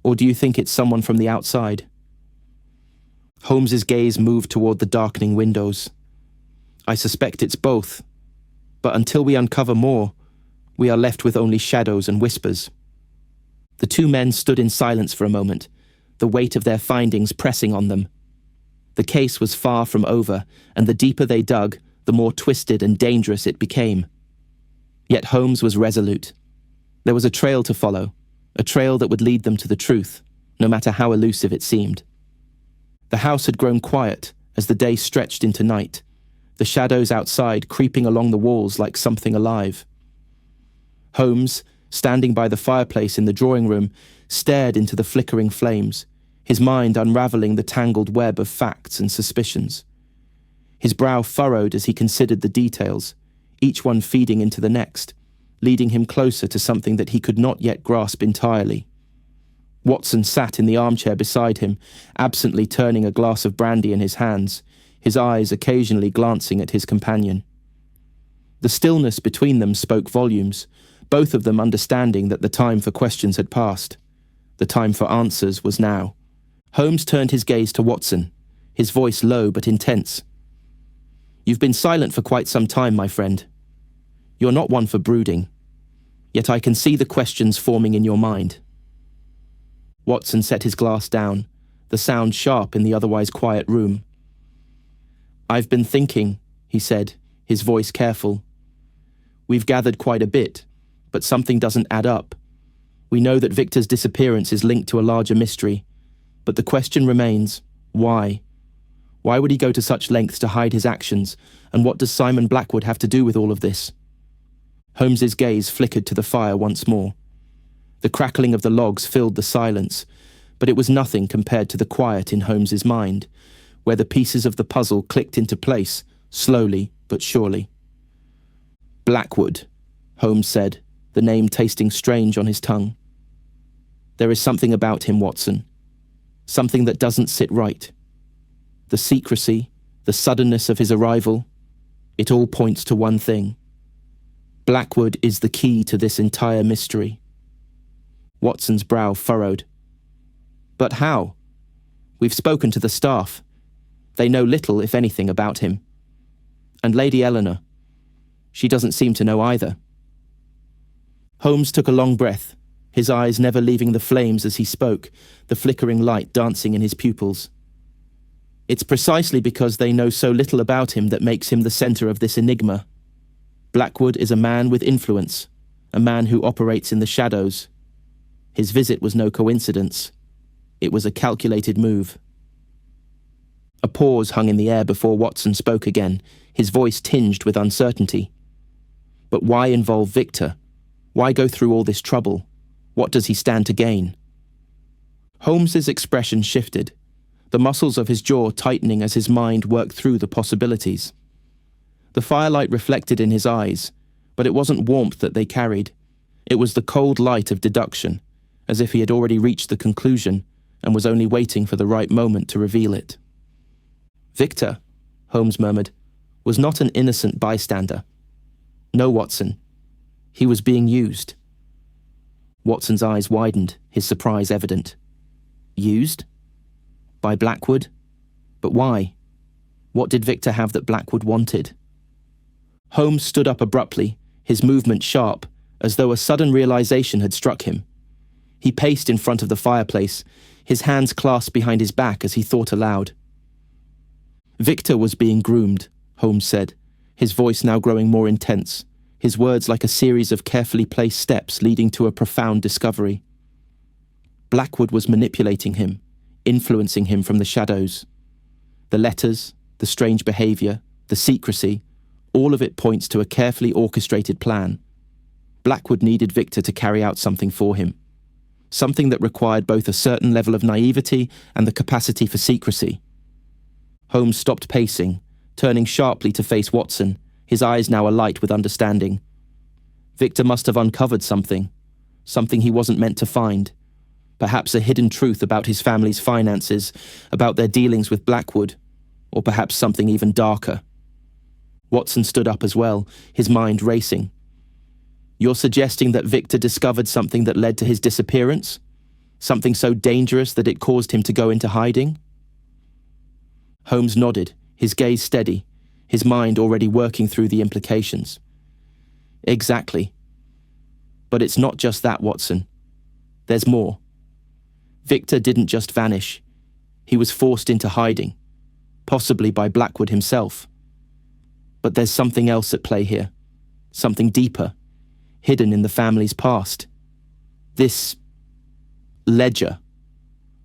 Or do you think it's someone from the outside? Holmes's gaze moved toward the darkening windows. I suspect it's both, but until we uncover more, we are left with only shadows and whispers. The two men stood in silence for a moment, the weight of their findings pressing on them. The case was far from over, and the deeper they dug, the more twisted and dangerous it became. Yet Holmes was resolute. There was a trail to follow, a trail that would lead them to the truth, no matter how elusive it seemed. The house had grown quiet as the day stretched into night, the shadows outside creeping along the walls like something alive. Holmes, standing by the fireplace in the drawing room, stared into the flickering flames, his mind unraveling the tangled web of facts and suspicions. His brow furrowed as he considered the details, each one feeding into the next, leading him closer to something that he could not yet grasp entirely. Watson sat in the armchair beside him, absently turning a glass of brandy in his hands, his eyes occasionally glancing at his companion. The stillness between them spoke volumes, both of them understanding that the time for questions had passed. The time for answers was now. Holmes turned his gaze to Watson, his voice low but intense. "You've been silent for quite some time, my friend. You're not one for brooding. Yet I can see the questions forming in your mind." Watson set his glass down, the sound sharp in the otherwise quiet room. "I've been thinking," he said, his voice careful. "We've gathered quite a bit, but something doesn't add up. We know that Victor's disappearance is linked to a larger mystery, but the question remains, why? Why would he go to such lengths to hide his actions, and what does Simon Blackwood have to do with all of this?" Holmes's gaze flickered to the fire once more. The crackling of the logs filled the silence, but it was nothing compared to the quiet in Holmes's mind, where the pieces of the puzzle clicked into place, slowly but surely. "Blackwood," Holmes said, the name tasting strange on his tongue. "There is something about him, Watson. Something that doesn't sit right. The secrecy, the suddenness of his arrival, it all points to one thing. Blackwood is the key to this entire mystery." Watson's brow furrowed. "But how? We've spoken to the staff. They know little, if anything, about him. And Lady Eleanor, she doesn't seem to know either." Holmes took a long breath, his eyes never leaving the flames as he spoke, the flickering light dancing in his pupils. "It's precisely because they know so little about him that makes him the center of this enigma. Blackwood is a man with influence, a man who operates in the shadows. His visit was no coincidence. It was a calculated move." A pause hung in the air before Watson spoke again, his voice tinged with uncertainty. "But why involve Victor? Why go through all this trouble? What does he stand to gain?" Holmes's expression shifted, the muscles of his jaw tightening as his mind worked through the possibilities. The firelight reflected in his eyes, but it wasn't warmth that they carried. It was the cold light of deduction, as if he had already reached the conclusion and was only waiting for the right moment to reveal it. "Victor," Holmes murmured, "was not an innocent bystander. No, Watson. He was being used." Watson's eyes widened, his surprise evident. "Used? By Blackwood? But why? What did Victor have that Blackwood wanted?" Holmes stood up abruptly, his movement sharp, as though a sudden realization had struck him. He paced in front of the fireplace, his hands clasped behind his back as he thought aloud. "Victor was being groomed," Holmes said, his voice now growing more intense, his words like a series of carefully placed steps leading to a profound discovery. Blackwood was manipulating him, influencing him from the shadows. The letters, the strange behavior, the secrecy, all of it points to a carefully orchestrated plan. Blackwood needed Victor to carry out something for him, something that required both a certain level of naivety and the capacity for secrecy. Holmes stopped pacing, turning sharply to face Watson, his eyes now alight with understanding. Victor must have uncovered something he wasn't meant to find. Perhaps a hidden truth about his family's finances, about their dealings with Blackwood, or perhaps something even darker. Watson stood up as well, his mind racing. "You're suggesting that Victor discovered something that led to his disappearance? Something so dangerous that it caused him to go into hiding?" Holmes nodded, his gaze steady, his mind already working through the implications. "Exactly. But it's not just that, Watson. There's more. Victor didn't just vanish. He was forced into hiding, possibly by Blackwood himself. But there's something else at play here, something deeper, hidden in the family's past. This ledger,"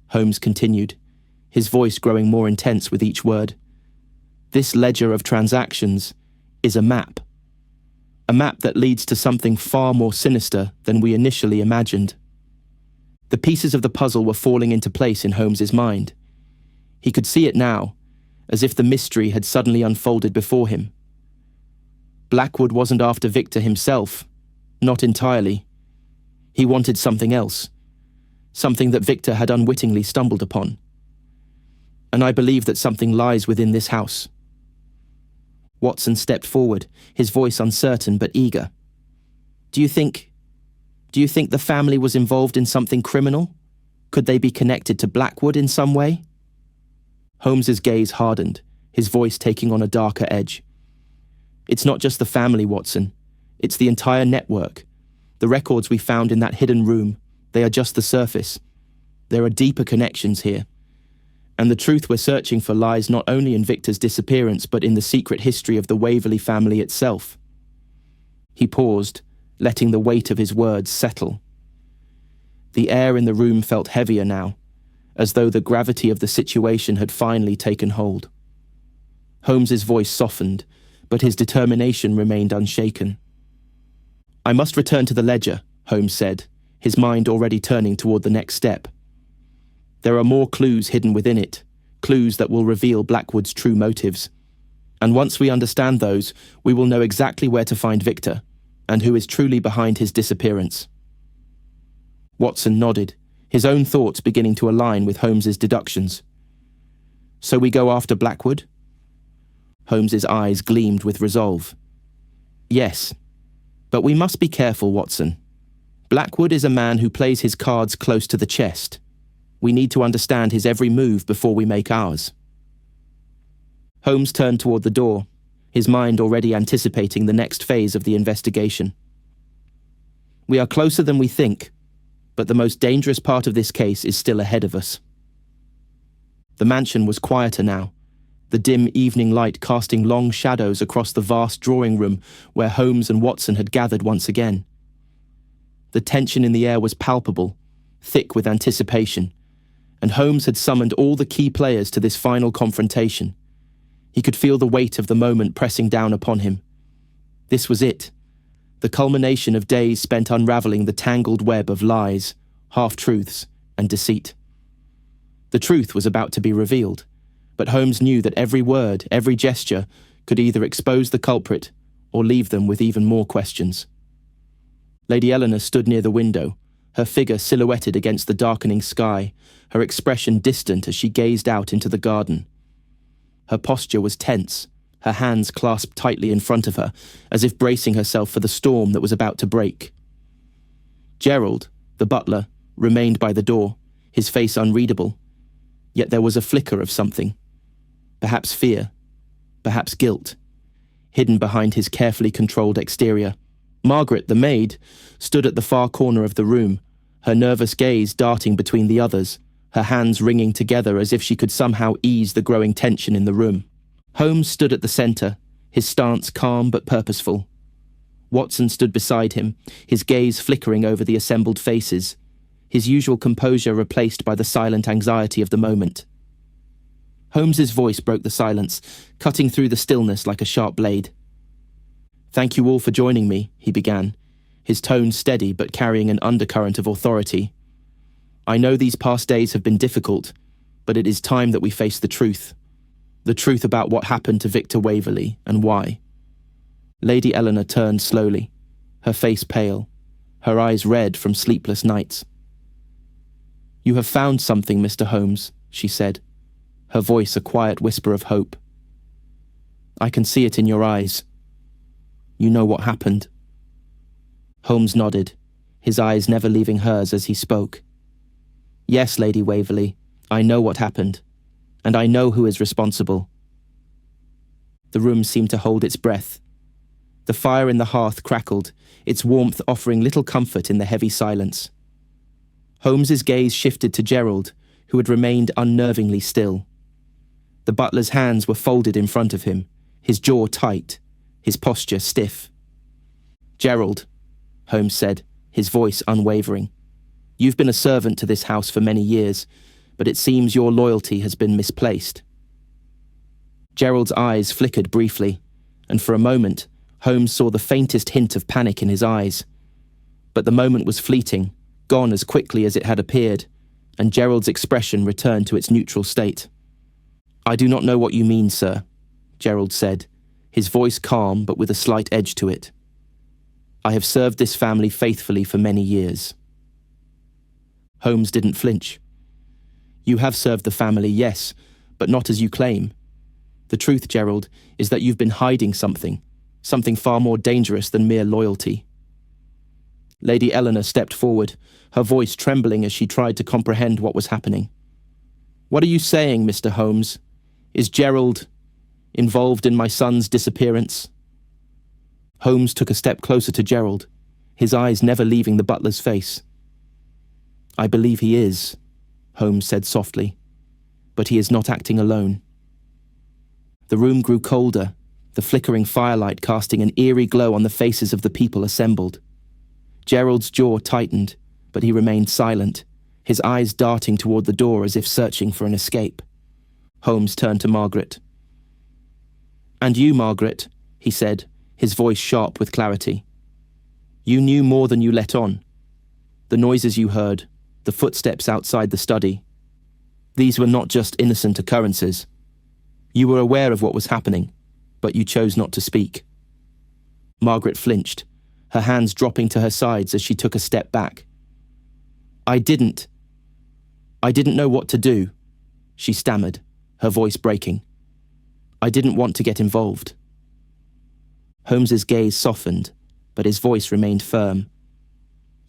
Holmes continued, his voice growing more intense with each word. "This ledger of transactions is a map that leads to something far more sinister than we initially imagined." The pieces of the puzzle were falling into place in Holmes's mind. He could see it now, as if the mystery had suddenly unfolded before him. Blackwood wasn't after Victor himself, not entirely. He wanted something else, something that Victor had unwittingly stumbled upon. And I believe that something lies within this house. Watson stepped forward, his voice uncertain but eager. "Do you think Do you think the family was involved in something criminal? Could they be connected to Blackwood in some way? Holmes's gaze hardened, his voice taking on a darker edge. It's not just the family, Watson. It's the entire network. The records we found in that hidden room, they are just the surface. There are deeper connections here. And the truth we're searching for lies not only in Victor's disappearance, but in the secret history of the Waverly family itself. He paused, letting the weight of his words settle. The air in the room felt heavier now, as though the gravity of the situation had finally taken hold. Holmes's voice softened, but his determination remained unshaken. I must return to the ledger, Holmes said, his mind already turning toward the next step. There are more clues hidden within it, clues that will reveal Blackwood's true motives. And once we understand those, we will know exactly where to find Victor, and who is truly behind his disappearance. Watson nodded, his own thoughts beginning to align with Holmes's deductions. So we go after Blackwood? Holmes's eyes gleamed with resolve. Yes, but we must be careful, Watson. Blackwood is a man who plays his cards close to the chest. We need to understand his every move before we make ours. Holmes turned toward the door, his mind already anticipating the next phase of the investigation. We are closer than we think, but the most dangerous part of this case is still ahead of us. The mansion was quieter now, the dim evening light casting long shadows across the vast drawing room where Holmes and Watson had gathered once again. The tension in the air was palpable, thick with anticipation, and Holmes had summoned all the key players to this final confrontation. He could feel the weight of the moment pressing down upon him. This was it, the culmination of days spent unraveling the tangled web of lies, half-truths, and deceit. The truth was about to be revealed, but Holmes knew that every word, every gesture, could either expose the culprit or leave them with even more questions. Lady Eleanor stood near the window, her figure silhouetted against the darkening sky, her expression distant as she gazed out into the garden. Her posture was tense, her hands clasped tightly in front of her, as if bracing herself for the storm that was about to break. Gerald, the butler, remained by the door, his face unreadable, yet there was a flicker of something. Perhaps fear, perhaps guilt, hidden behind his carefully controlled exterior. Margaret, the maid, stood at the far corner of the room, her nervous gaze darting between the others, her hands wringing together as if she could somehow ease the growing tension in the room. Holmes stood at the centre, his stance calm but purposeful. Watson stood beside him, his gaze flickering over the assembled faces, his usual composure replaced by the silent anxiety of the moment. Holmes's voice broke the silence, cutting through the stillness like a sharp blade. Thank you all for joining me, he began, his tone steady but carrying an undercurrent of authority. I know these past days have been difficult, but it is time that we face the truth about what happened to Victor Waverly and why. Lady Eleanor turned slowly, her face pale, her eyes red from sleepless nights. You have found something, Mr. Holmes, she said, her voice a quiet whisper of hope. I can see it in your eyes. You know what happened. Holmes nodded, his eyes never leaving hers as he spoke. Yes, Lady Waverly, I know what happened, and I know who is responsible. The room seemed to hold its breath. The fire in the hearth crackled, its warmth offering little comfort in the heavy silence. Holmes's gaze shifted to Gerald, who had remained unnervingly still. The butler's hands were folded in front of him, his jaw tight, his posture stiff. Gerald, Holmes said, his voice unwavering. You've been a servant to this house for many years, but it seems your loyalty has been misplaced. Gerald's eyes flickered briefly, and for a moment, Holmes saw the faintest hint of panic in his eyes. But the moment was fleeting, gone as quickly as it had appeared, and Gerald's expression returned to its neutral state. I do not know what you mean, sir, Gerald said, his voice calm but with a slight edge to it. I have served this family faithfully for many years. Holmes didn't flinch. You have served the family, yes, but not as you claim. The truth, Gerald, is that you've been hiding something far more dangerous than mere loyalty. Lady Eleanor stepped forward, her voice trembling as she tried to comprehend what was happening. "What are you saying, Mr. Holmes? Is Gerald involved in my son's disappearance?" Holmes took a step closer to Gerald, his eyes never leaving the butler's face. "I believe he is," Holmes said softly, "but he is not acting alone." The room grew colder, the flickering firelight casting an eerie glow on the faces of the people assembled. Gerald's jaw tightened, but he remained silent, his eyes darting toward the door as if searching for an escape. Holmes turned to Margaret. "And you, Margaret," he said, his voice sharp with clarity. "You knew more than you let on. The noises you heard, the footsteps outside the study. These were not just innocent occurrences. You were aware of what was happening, but you chose not to speak." Margaret flinched, her hands dropping to her sides as she took a step back. I didn't know what to do," she stammered, her voice breaking. "I didn't want to get involved." Holmes's gaze softened, but his voice remained firm.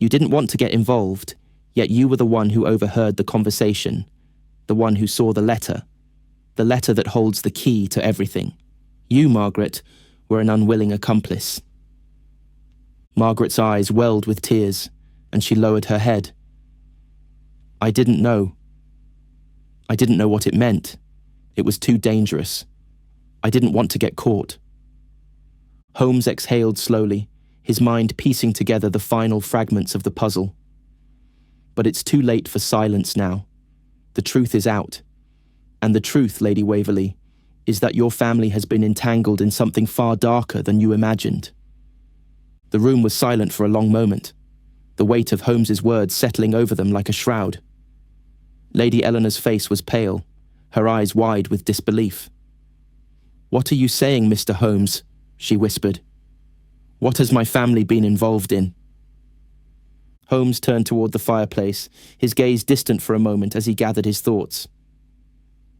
"You didn't want to get involved, yet you were the one who overheard the conversation, the one who saw the letter that holds the key to everything. You, Margaret, were an unwilling accomplice." Margaret's eyes welled with tears, and she lowered her head. I didn't know what it meant. It was too dangerous. I didn't want to get caught." Holmes exhaled slowly, his mind piecing together the final fragments of the puzzle. "But it's too late for silence now. The truth is out. And the truth, Lady Waverly, is that your family has been entangled in something far darker than you imagined." The room was silent for a long moment, the weight of Holmes's words settling over them like a shroud. Lady Eleanor's face was pale, her eyes wide with disbelief. "What are you saying, Mr. Holmes?" she whispered. "What has my family been involved in?" Holmes turned toward the fireplace, his gaze distant for a moment as he gathered his thoughts.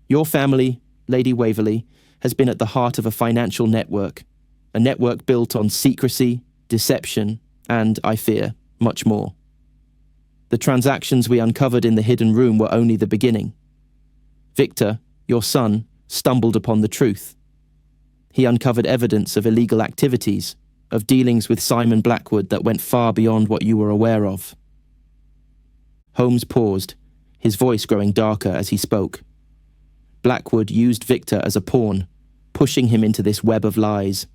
"Your family, Lady Waverly, has been at the heart of a financial network, a network built on secrecy, deception, and, I fear, much more. The transactions we uncovered in the hidden room were only the beginning. Victor, your son, stumbled upon the truth. He uncovered evidence of illegal activities, of dealings with Simon Blackwood that went far beyond what you were aware of." Holmes paused, his voice growing darker as he spoke. Blackwood used Victor as a pawn, pushing him into this web of lies,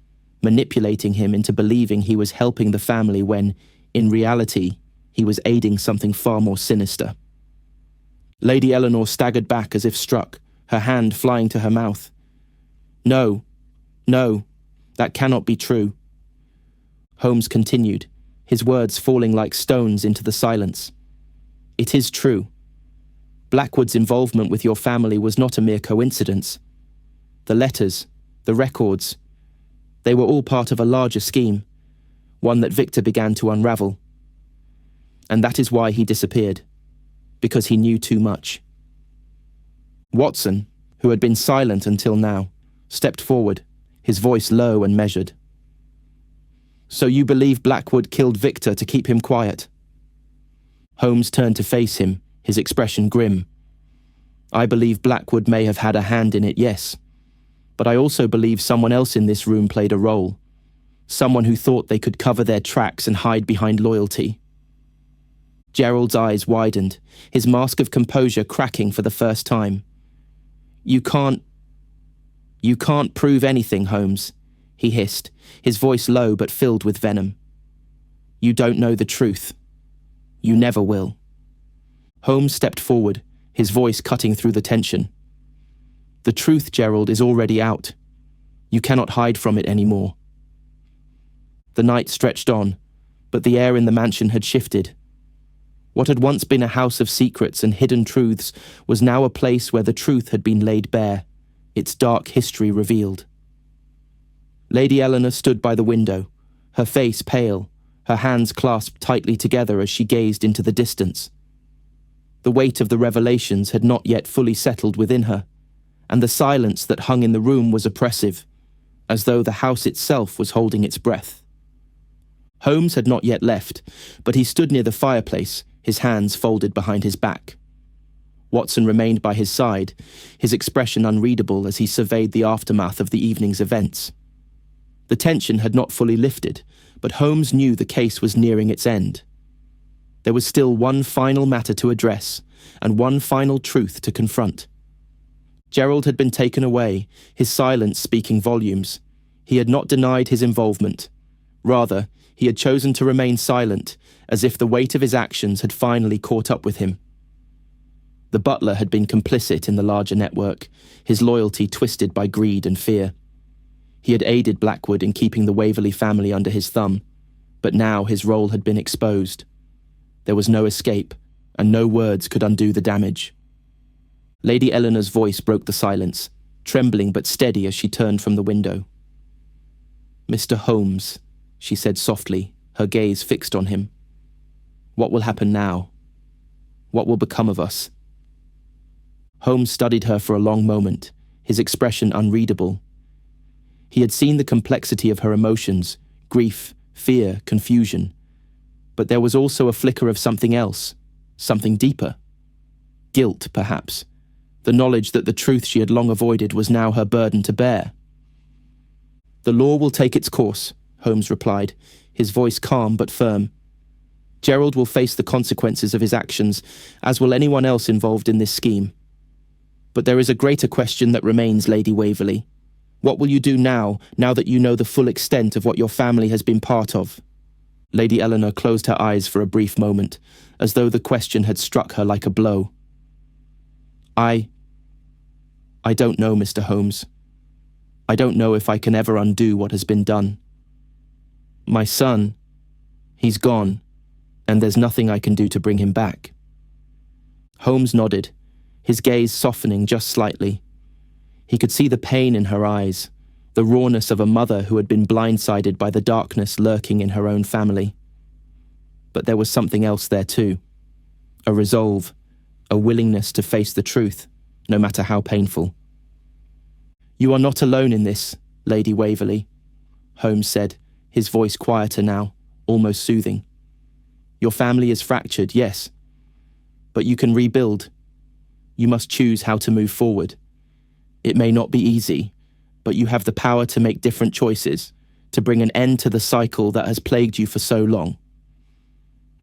manipulating him into believing he was helping the family when, in reality, he was aiding something far more sinister. Lady Eleanor staggered back as if struck, her hand flying to her mouth. No, that cannot be true." Holmes continued, his words falling like stones into the silence. "It is true. Blackwood's involvement with your family was not a mere coincidence. The letters, the records, they were all part of a larger scheme, one that Victor began to unravel. And that is why he disappeared, because he knew too much." Watson, who had been silent until now, stepped forward, his voice low and measured. "So you believe Blackwood killed Victor to keep him quiet?" Holmes turned to face him, his expression grim. "I believe Blackwood may have had a hand in it, yes. But I also believe someone else in this room played a role. Someone who thought they could cover their tracks and hide behind loyalty." Gerald's eyes widened, his mask of composure cracking for the first time. You can't prove anything, Holmes," he hissed, his voice low but filled with venom. "You don't know the truth. You never will." Holmes stepped forward, his voice cutting through the tension. "The truth, Gerald, is already out. You cannot hide from it anymore." The night stretched on, but the air in the mansion had shifted. What had once been a house of secrets and hidden truths was now a place where the truth had been laid bare, its dark history revealed. Lady Eleanor stood by the window, her face pale, her hands clasped tightly together as she gazed into the distance. The weight of the revelations had not yet fully settled within her, and the silence that hung in the room was oppressive, as though the house itself was holding its breath. Holmes had not yet left, but he stood near the fireplace, his hands folded behind his back. Watson remained by his side, his expression unreadable as he surveyed the aftermath of the evening's events. The tension had not fully lifted, but Holmes knew the case was nearing its end. There was still one final matter to address, and one final truth to confront. Gerald had been taken away, his silence speaking volumes. He had not denied his involvement. Rather, he had chosen to remain silent, as if the weight of his actions had finally caught up with him. The butler had been complicit in the larger network, his loyalty twisted by greed and fear. He had aided Blackwood in keeping the Waverly family under his thumb, but now his role had been exposed. There was no escape, and no words could undo the damage. Lady Eleanor's voice broke the silence, trembling but steady as she turned from the window. "Mr. Holmes," she said softly, her gaze fixed on him. "What will happen now? What will become of us?" Holmes studied her for a long moment, his expression unreadable. He had seen the complexity of her emotions, grief, fear, confusion. But there was also a flicker of something else, something deeper. Guilt, perhaps. The knowledge that the truth she had long avoided was now her burden to bear. "The law will take its course," Holmes replied, his voice calm but firm. "Gerald will face the consequences of his actions, as will anyone else involved in this scheme. But there is a greater question that remains, Lady Waverly. What will you do now that you know the full extent of what your family has been part of?" Lady Eleanor closed her eyes for a brief moment, as though the question had struck her like a blow. I don't know, Mr. Holmes. I don't know if I can ever undo what has been done. My son, he's gone, and there's nothing I can do to bring him back." Holmes nodded, his gaze softening just slightly. He could see the pain in her eyes, the rawness of a mother who had been blindsided by the darkness lurking in her own family. But there was something else there too. A resolve, a willingness to face the truth, no matter how painful. "You are not alone in this, Lady Waverly," Holmes said, his voice quieter now, almost soothing. "Your family is fractured, yes, but you can rebuild. You must choose how to move forward. It may not be easy, but you have the power to make different choices, to bring an end to the cycle that has plagued you for so long."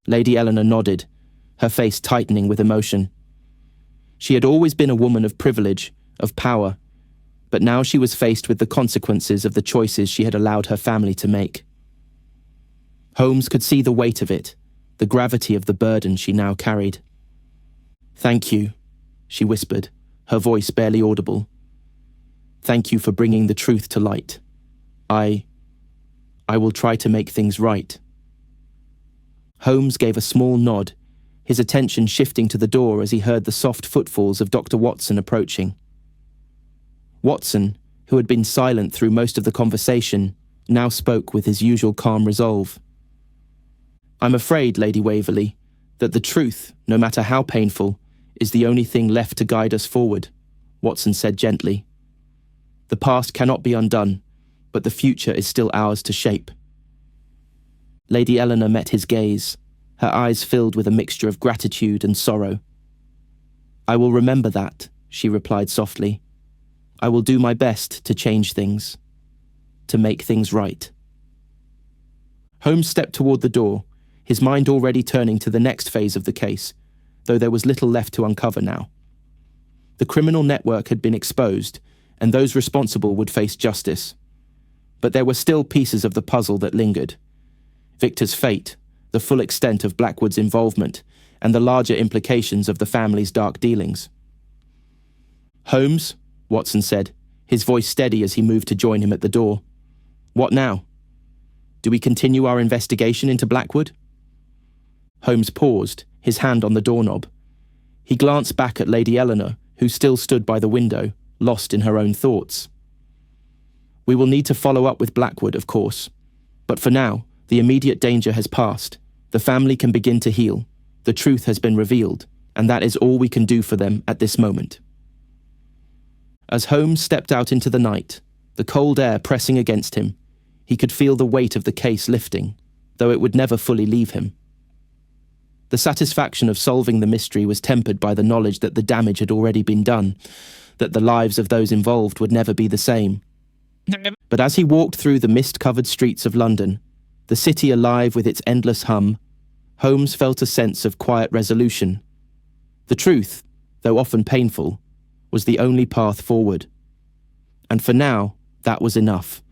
Lady Eleanor nodded, her face tightening with emotion. She had always been a woman of privilege, of power, but now she was faced with the consequences of the choices she had allowed her family to make. Holmes could see the weight of it, the gravity of the burden she now carried. "Thank you," she whispered, her voice barely audible. "Thank you for bringing the truth to light. I will try to make things right." Holmes gave a small nod, his attention shifting to the door as he heard the soft footfalls of Dr. Watson approaching. Watson, who had been silent through most of the conversation, now spoke with his usual calm resolve. "I'm afraid, Lady Waverly, that the truth, no matter how painful, is the only thing left to guide us forward," Watson said gently. "The past cannot be undone, but the future is still ours to shape." Lady Eleanor met his gaze, her eyes filled with a mixture of gratitude and sorrow. "I will remember that," she replied softly. "I will do my best to change things, to make things right." Holmes stepped toward the door, his mind already turning to the next phase of the case, though there was little left to uncover now. The criminal network had been exposed, and those responsible would face justice. But there were still pieces of the puzzle that lingered. Victor's fate, the full extent of Blackwood's involvement, and the larger implications of the family's dark dealings. "Holmes," Watson said, his voice steady as he moved to join him at the door. "What now? Do we continue our investigation into Blackwood?" Holmes paused, his hand on the doorknob. He glanced back at Lady Eleanor, who still stood by the window, lost in her own thoughts. "We will need to follow up with Blackwood, of course. But for now, the immediate danger has passed. The family can begin to heal. The truth has been revealed, and that is all we can do for them at this moment." As Holmes stepped out into the night, the cold air pressing against him, he could feel the weight of the case lifting, though it would never fully leave him. The satisfaction of solving the mystery was tempered by the knowledge that the damage had already been done, that the lives of those involved would never be the same. But as he walked through the mist-covered streets of London, the city alive with its endless hum, Holmes felt a sense of quiet resolution. The truth, though often painful, was the only path forward. And for now, that was enough.